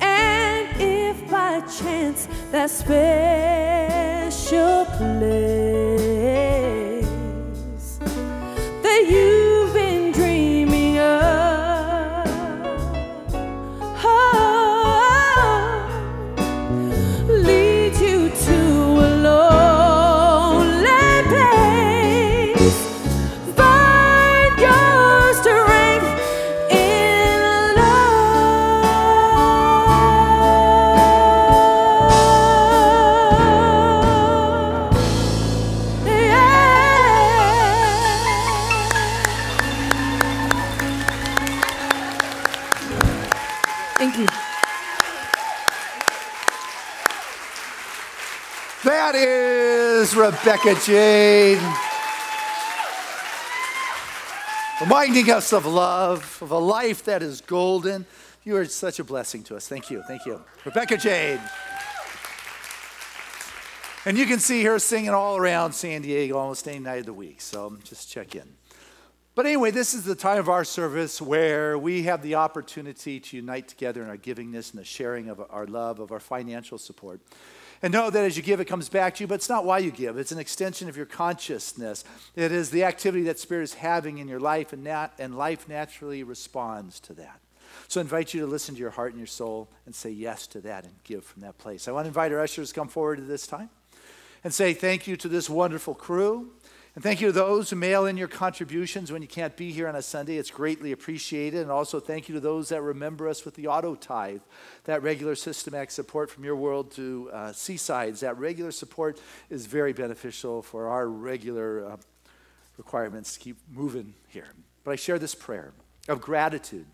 And if by chance that special place that you've been dreaming of, leads you to a lonely place, find your strength in love. Thank you. That is Rebecca Jade, reminding us of love, of a life that is golden. You are such a blessing to us. Thank you. Thank you. Rebecca Jade. And you can see her singing all around San Diego almost any night of the week. So just check in. But anyway, this is the time of our service where we have the opportunity to unite together in our givingness and the sharing of our love, of our financial support. And know that as you give, it comes back to you, but it's not why you give. It's an extension of your consciousness. It is the activity that Spirit is having in your life, and life naturally responds to that. So I invite you to listen to your heart and your soul and say yes to that and give from that place. I want to invite our ushers to come forward at this time and say thank you to this wonderful crew. And thank you to those who mail in your contributions when you can't be here on a Sunday. It's greatly appreciated. And also thank you to those that remember us with the auto tithe, that regular systematic support from your world to Seaside's. That regular support is very beneficial for our regular requirements to keep moving here. But I share this prayer of gratitude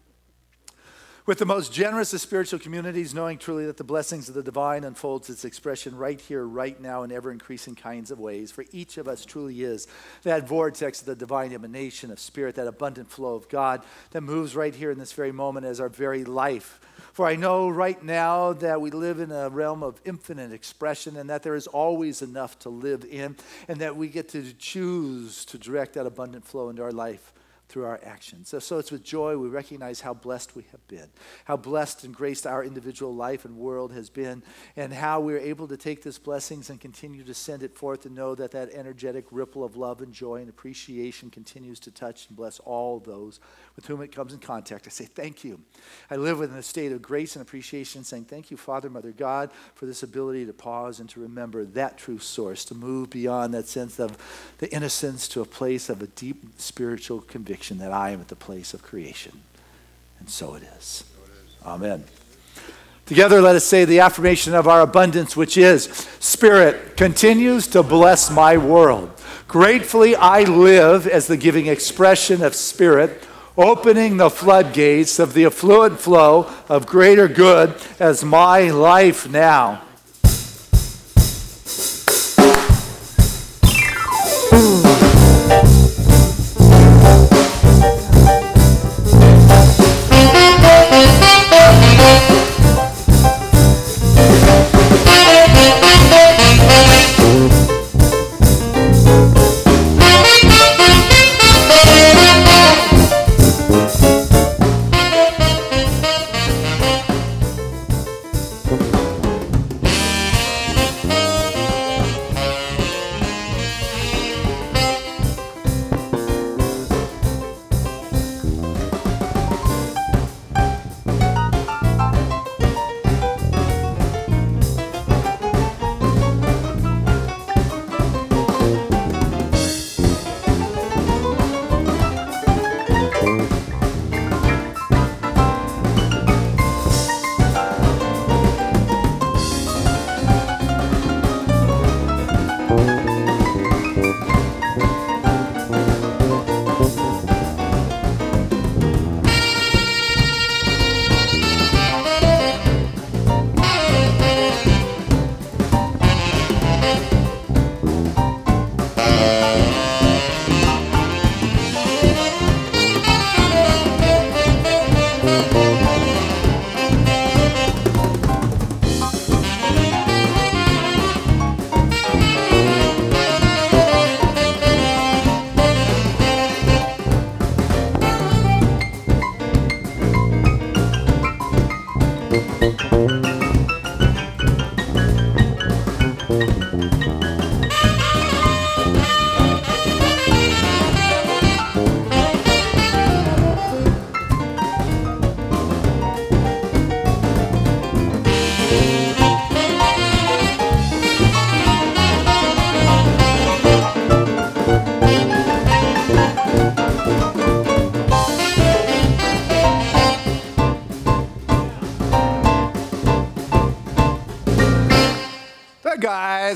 with the most generous of spiritual communities, knowing truly that the blessings of the divine unfolds its expression right here, right now, in ever-increasing kinds of ways. For each of us truly is that vortex of the divine emanation of Spirit, that abundant flow of God that moves right here in this very moment as our very life. For I know right now that we live in a realm of infinite expression, and that there is always enough to live in, and that we get to choose to direct that abundant flow into our life through our actions. So it's with joy we recognize how blessed we have been, how blessed and graced our individual life and world has been, and how we're able to take these blessings and continue to send it forth and know that that energetic ripple of love and joy and appreciation continues to touch and bless all those with whom it comes in contact. I say thank you. I live within a state of grace and appreciation, saying thank you, Father, Mother, God, for this ability to pause and to remember that true source, to move beyond that sense of the innocence to a place of a deep spiritual conviction that I am at the place of creation. And so it is. Amen. Together, let us say the affirmation of our abundance, which is, Spirit continues to bless my world. Gratefully, I live as the giving expression of Spirit, opening the floodgates of the affluent flow of greater good as my life now.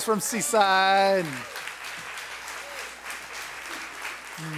From Seaside.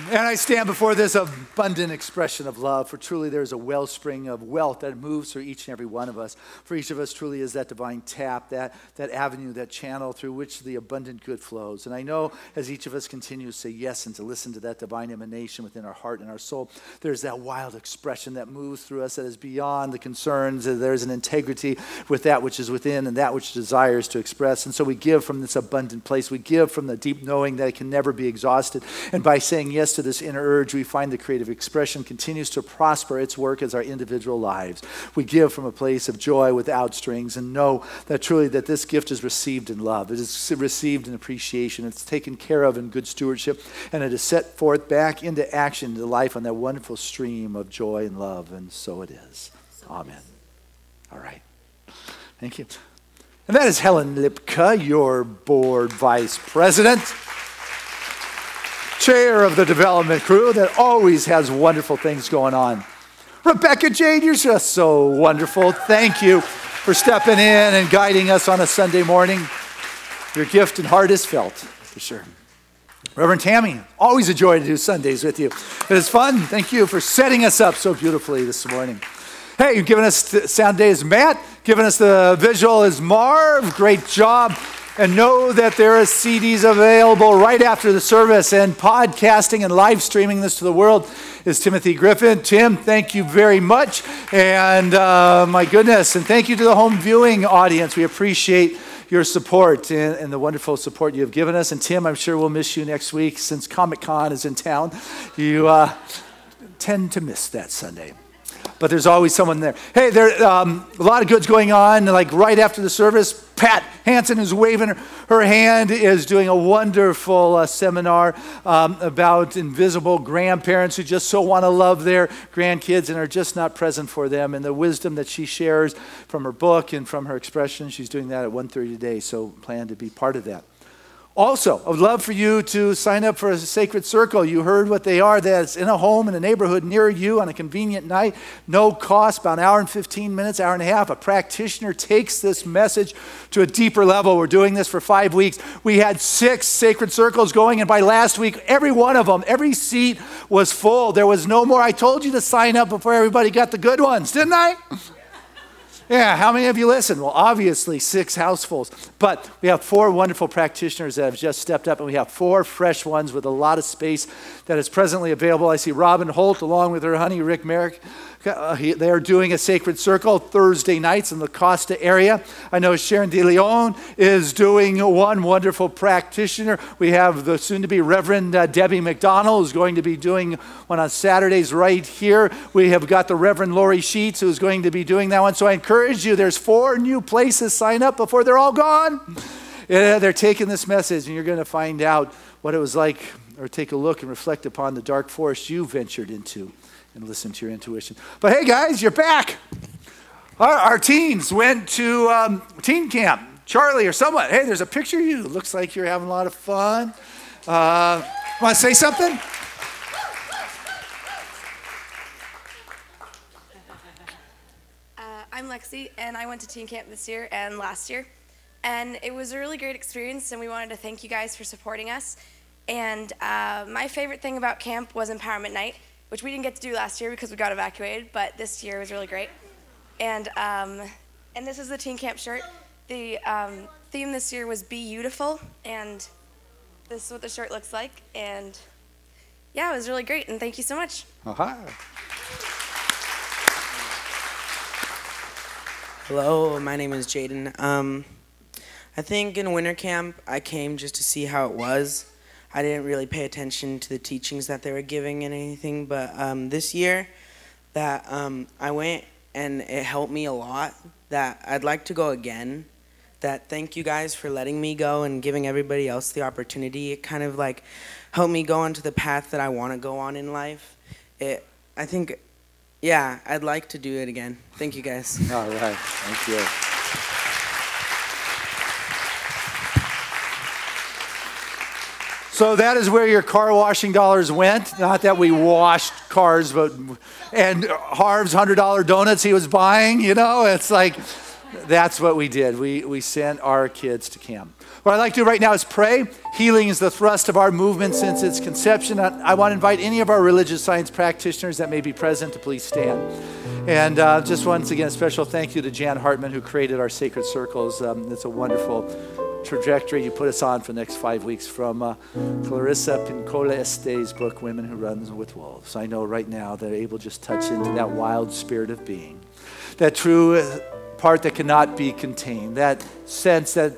And I stand before this abundant expression of love, for truly there is a wellspring of wealth that moves through each and every one of us. For each of us truly is that divine tap, that avenue, that channel through which the abundant good flows. And I know as each of us continues to say yes and to listen to that divine emanation within our heart and our soul, there's that wild expression that moves through us that is beyond the concerns. There's an integrity with that which is within and that which desires to express. And so we give from this abundant place. We give from the deep knowing that it can never be exhausted. And by saying yes to this inner urge, we find the creative expression continues to prosper its work as our individual lives. We give from a place of joy without strings and know that truly that this gift is received in love. It is received in appreciation. It's taken care of in good stewardship, and it is set forth back into action, into life on that wonderful stream of joy and love, and so it is. Amen. All right. Thank you. And that is Helen Lipka, your board vice president, chair of the development crew that always has wonderful things going on. Rebecca Jade, you're just so wonderful. Thank you for stepping in and guiding us on a Sunday morning. Your gift and heart is felt, for sure. Reverend Tammy, always a joy to do Sundays with you. It is fun. Thank you for setting us up so beautifully this morning. Hey, you've given us the sound day is Matt, giving us the visual is Marv. Great job. And know that there are CDs available right after the service, and podcasting and live streaming this to the world is Timothy Griffin. Tim, thank you very much. And my goodness, and thank you to the home viewing audience. We appreciate your support and the wonderful support you have given us. And Tim, I'm sure we'll miss you next week since Comic-Con is in town. You tend to miss that Sunday. But there's always someone there. Hey, there a lot of goods going on. Like right after the service, Pat Hansen is waving her hand, is doing a wonderful seminar about invisible grandparents who just so want to love their grandkids and are just not present for them. And the wisdom that she shares from her book and from her expression, she's doing that at 1:30 today. So plan to be part of that. Also, I would love for you to sign up for a sacred circle. You heard what they are. That's in a home in a neighborhood near you on a convenient night. No cost, about an hour and 15 minutes, hour and a half. A practitioner takes this message to a deeper level. We're doing this for 5 weeks. We had 6 sacred circles going, and by last week, every one of them, every seat was full. There was no more. I told you to sign up before everybody got the good ones, didn't I? Yeah, how many of you listened? Well, obviously 6 housefuls. But we have 4 wonderful practitioners that have just stepped up, and we have 4 fresh ones with a lot of space that is presently available. I see Robin Holt along with her honey, Rick Merrick. They are doing a sacred circle Thursday nights in the Costa area. I know Sharon De Leon is doing one wonderful practitioner. We have the soon-to-be Reverend Debbie McDonald who's going to be doing one on Saturdays right here. We have got the Reverend Lori Sheets who's going to be doing that one. So I encourage you, there's 4 new places. Sign up before they're all gone. Yeah, they're taking this message, and you're going to find out what it was like, or take a look and reflect upon the dark forest you ventured into and listen to your intuition. But hey guys, you're back. Our teens went to teen camp. Charlie or someone, hey, there's a picture of you. Looks like you're having a lot of fun. Want to say something? I'm Lexi, and I went to teen camp this year and last year. And it was a really great experience, and we wanted to thank you guys for supporting us. And my favorite thing about camp was Empowerment Night, which we didn't get to do last year because we got evacuated, but this year was really great. And this is the teen camp shirt. The theme this year was Be Beautiful, and this is what the shirt looks like. And yeah, it was really great, and thank you so much. Hello, my name is Jaden. I think in winter camp, I came just to see how it was. I didn't really pay attention to the teachings that they were giving and anything, but this year that I went and it helped me a lot, that I'd like to go again, that thank you guys for letting me go and giving everybody else the opportunity. It kind of like helped me go onto the path that I want to go on in life. I think, yeah, I'd like to do it again. Thank you guys. All right, thank you. So that is where your car washing dollars went. Not that we washed cars, but, and Harv's $100 donuts he was buying, you know, it's like, that's what we did. We sent our kids to camp. What I'd like to do right now is pray. Healing is the thrust of our movement since its conception. I want to invite any of our religious science practitioners that may be present to please stand. And just once again, a special thank you to Jan Hartman who created our sacred circles. It's a wonderful trajectory you put us on for the next 5 weeks from Clarissa Pincola Este's book, Women Who Run with Wolves. I know right now they're able to just touch into that wild spirit of being, that true part that cannot be contained, that sense that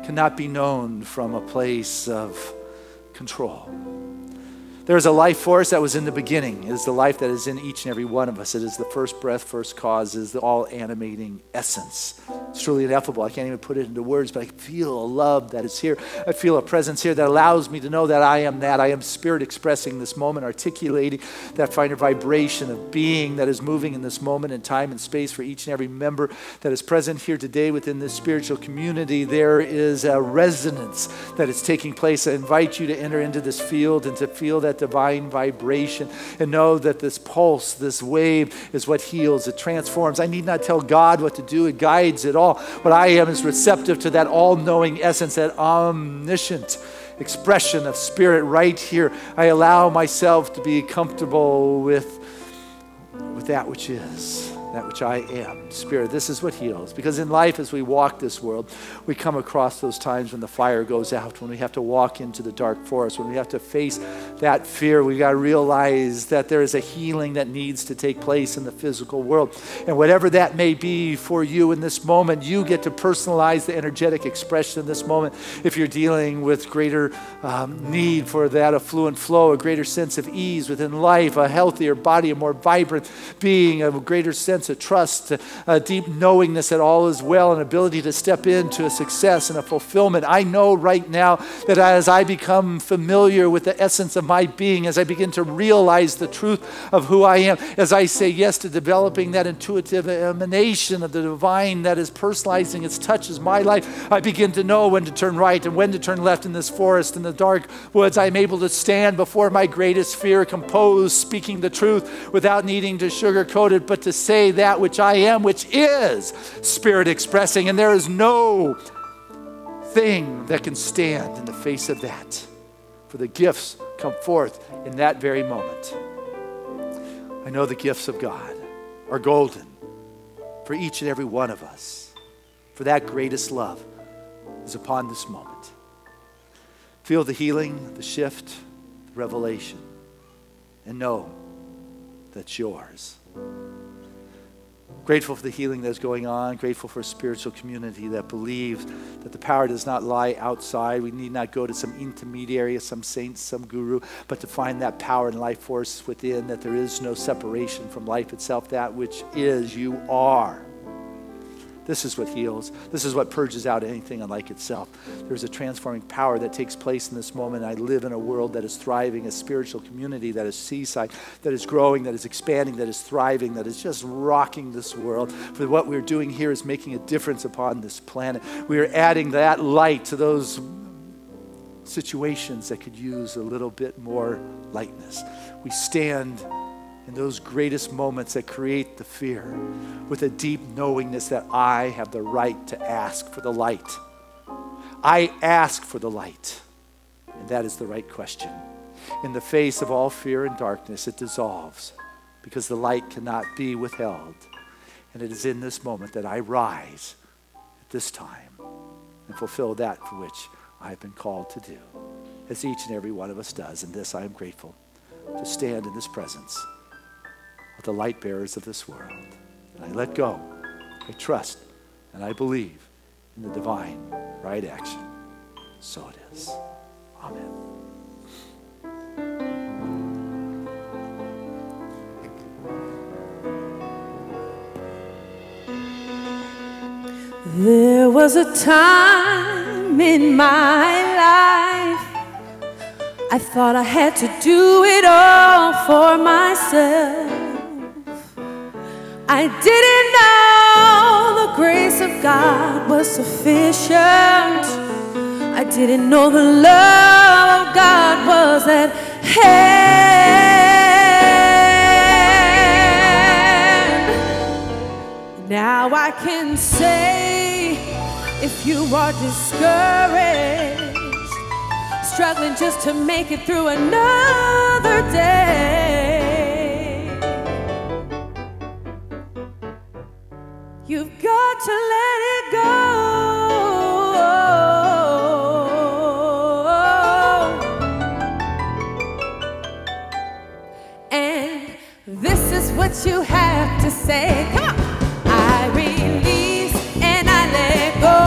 cannot be known from a place of control. There is a life force that was in the beginning. It is the life that is in each and every one of us. It is the first breath, first cause. It is the all-animating essence. It's truly ineffable. I can't even put it into words, but I feel a love that is here. I feel a presence here that allows me to know that I am that. I am spirit expressing this moment, articulating that finer vibration of being that is moving in this moment in time and space for each and every member that is present here today within this spiritual community. There is a resonance that is taking place. I invite you to enter into this field and to feel that divine vibration and know that this pulse, this wave is what heals, it transforms. I need not tell God what to do, it guides it all. What I am is receptive to that all-knowing essence, that omniscient expression of spirit right here. I allow myself to be comfortable with that which is, that which I am. Spirit, this is what heals. Because in life, as we walk this world, we come across those times when the fire goes out, when we have to walk into the dark forest, when we have to face that fear. We got to realize that there is a healing that needs to take place in the physical world. And whatever that may be for you in this moment, you get to personalize the energetic expression in this moment. If you're dealing with greater need for that affluent flow, a greater sense of ease within life, a healthier body, a more vibrant being, a greater sense assurance, a trust, a deep knowingness that all is well, an ability to step into a success and a fulfillment. I know right now that as I become familiar with the essence of my being, as I begin to realize the truth of who I am, as I say yes to developing that intuitive emanation of the divine that is personalizing its touches my life, I begin to know when to turn right and when to turn left in this forest, in the dark woods. I'm able to stand before my greatest fear, composed, speaking the truth without needing to sugarcoat it, but to say that which I am, which is spirit expressing. And there is no thing that can stand in the face of that. For the gifts come forth in that very moment. I know the gifts of God are golden for each and every one of us. For that greatest love is upon this moment. Feel the healing, the shift, the revelation, and know that's yours. Grateful for the healing that's going on. Grateful for a spiritual community that believes that the power does not lie outside. We need not go to some intermediary, some saint, some guru, but to find that power and life force within, that there is no separation from life itself, that which is, you are. This is what heals. This is what purges out anything unlike itself. There's a transforming power that takes place in this moment. I live in a world that is thriving, a spiritual community that is Seaside, that is growing, that is expanding, that is thriving, that is just rocking this world. For what we're doing here is making a difference upon this planet. We are adding that light to those situations that could use a little bit more lightness. We stand in those greatest moments that create the fear with a deep knowingness that I have the right to ask for the light. I ask for the light, and that is the right question. In the face of all fear and darkness, it dissolves because the light cannot be withheld. And it is in this moment that I rise at this time and fulfill that for which I've been called to do, as each and every one of us does. And this I am grateful to stand in this presence of the light bearers of this world. And I let go, I trust, and I believe in the divine right action. So it is. Amen. There was a time in my life I thought I had to do it all for myself. I didn't know the grace of God was sufficient. I didn't know the love of God was at hand. Now I can say, if you are discouraged, struggling just to make it through another day, you've got to let it go. And this is what you have to say. Come on. I release and I let go.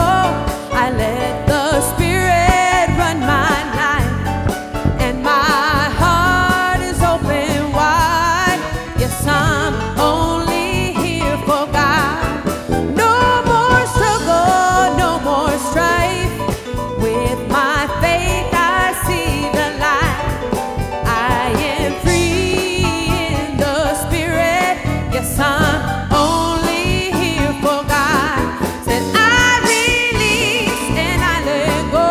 I let the Spirit run my life, and my heart is open wide. Yes, I'm only here for God. No more struggle, no more strife. With my faith I see the light. I am free in the Spirit. Yes, I'm only here for God. Said I release and I let go.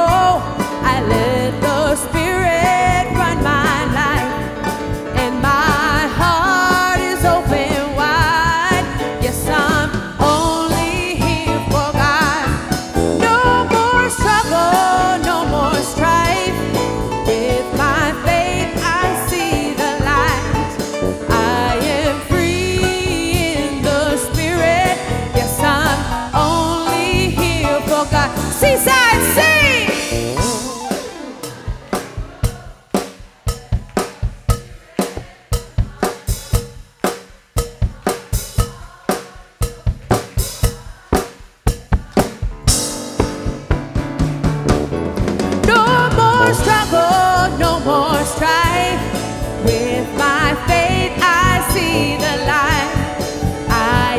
I let the Spirit run my life, and my heart is open wide. Yes, I'm only here for God. No more struggle, no more strife. With my faith I see the light. I am free in the Spirit. Yes, I'm only here for God. Seaside, sing! No more struggle, no more strife. With my faith I see the light. I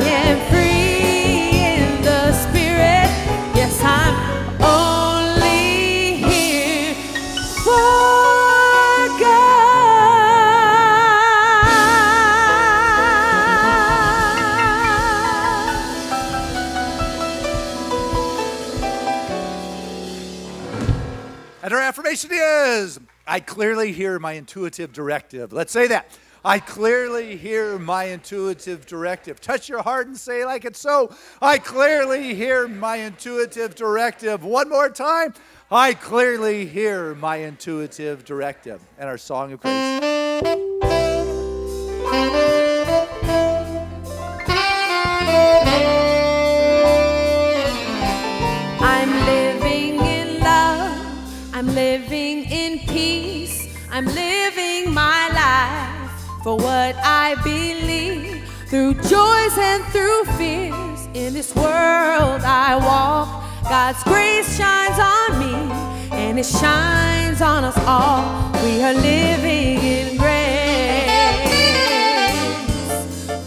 And our affirmation is, I clearly hear my intuitive directive. Let's say that. I clearly hear my intuitive directive. Touch your heart and say like it's so. I clearly hear my intuitive directive. One more time. I clearly hear my intuitive directive. And our song of praise. I'm living in love, I'm living in peace, I'm living my life for what I believe, through joys and through fears. In this world I walk, God's grace shines on me, and it shines on us all. We are living in grace.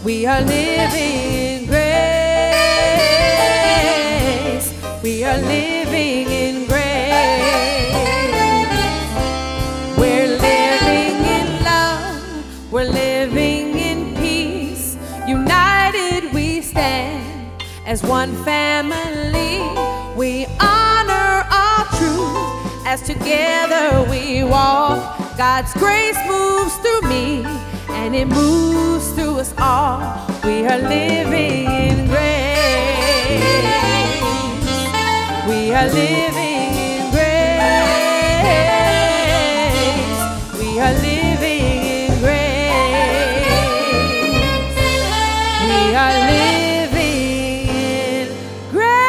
We are living in grace. We are living in grace. We're living in love. We're living in peace. United we stand as one family. We honor our truth as together we walk. God's grace moves through me, and it moves through us all. We are living in grace. We are living in grace. We are living in grace. We are living in grace.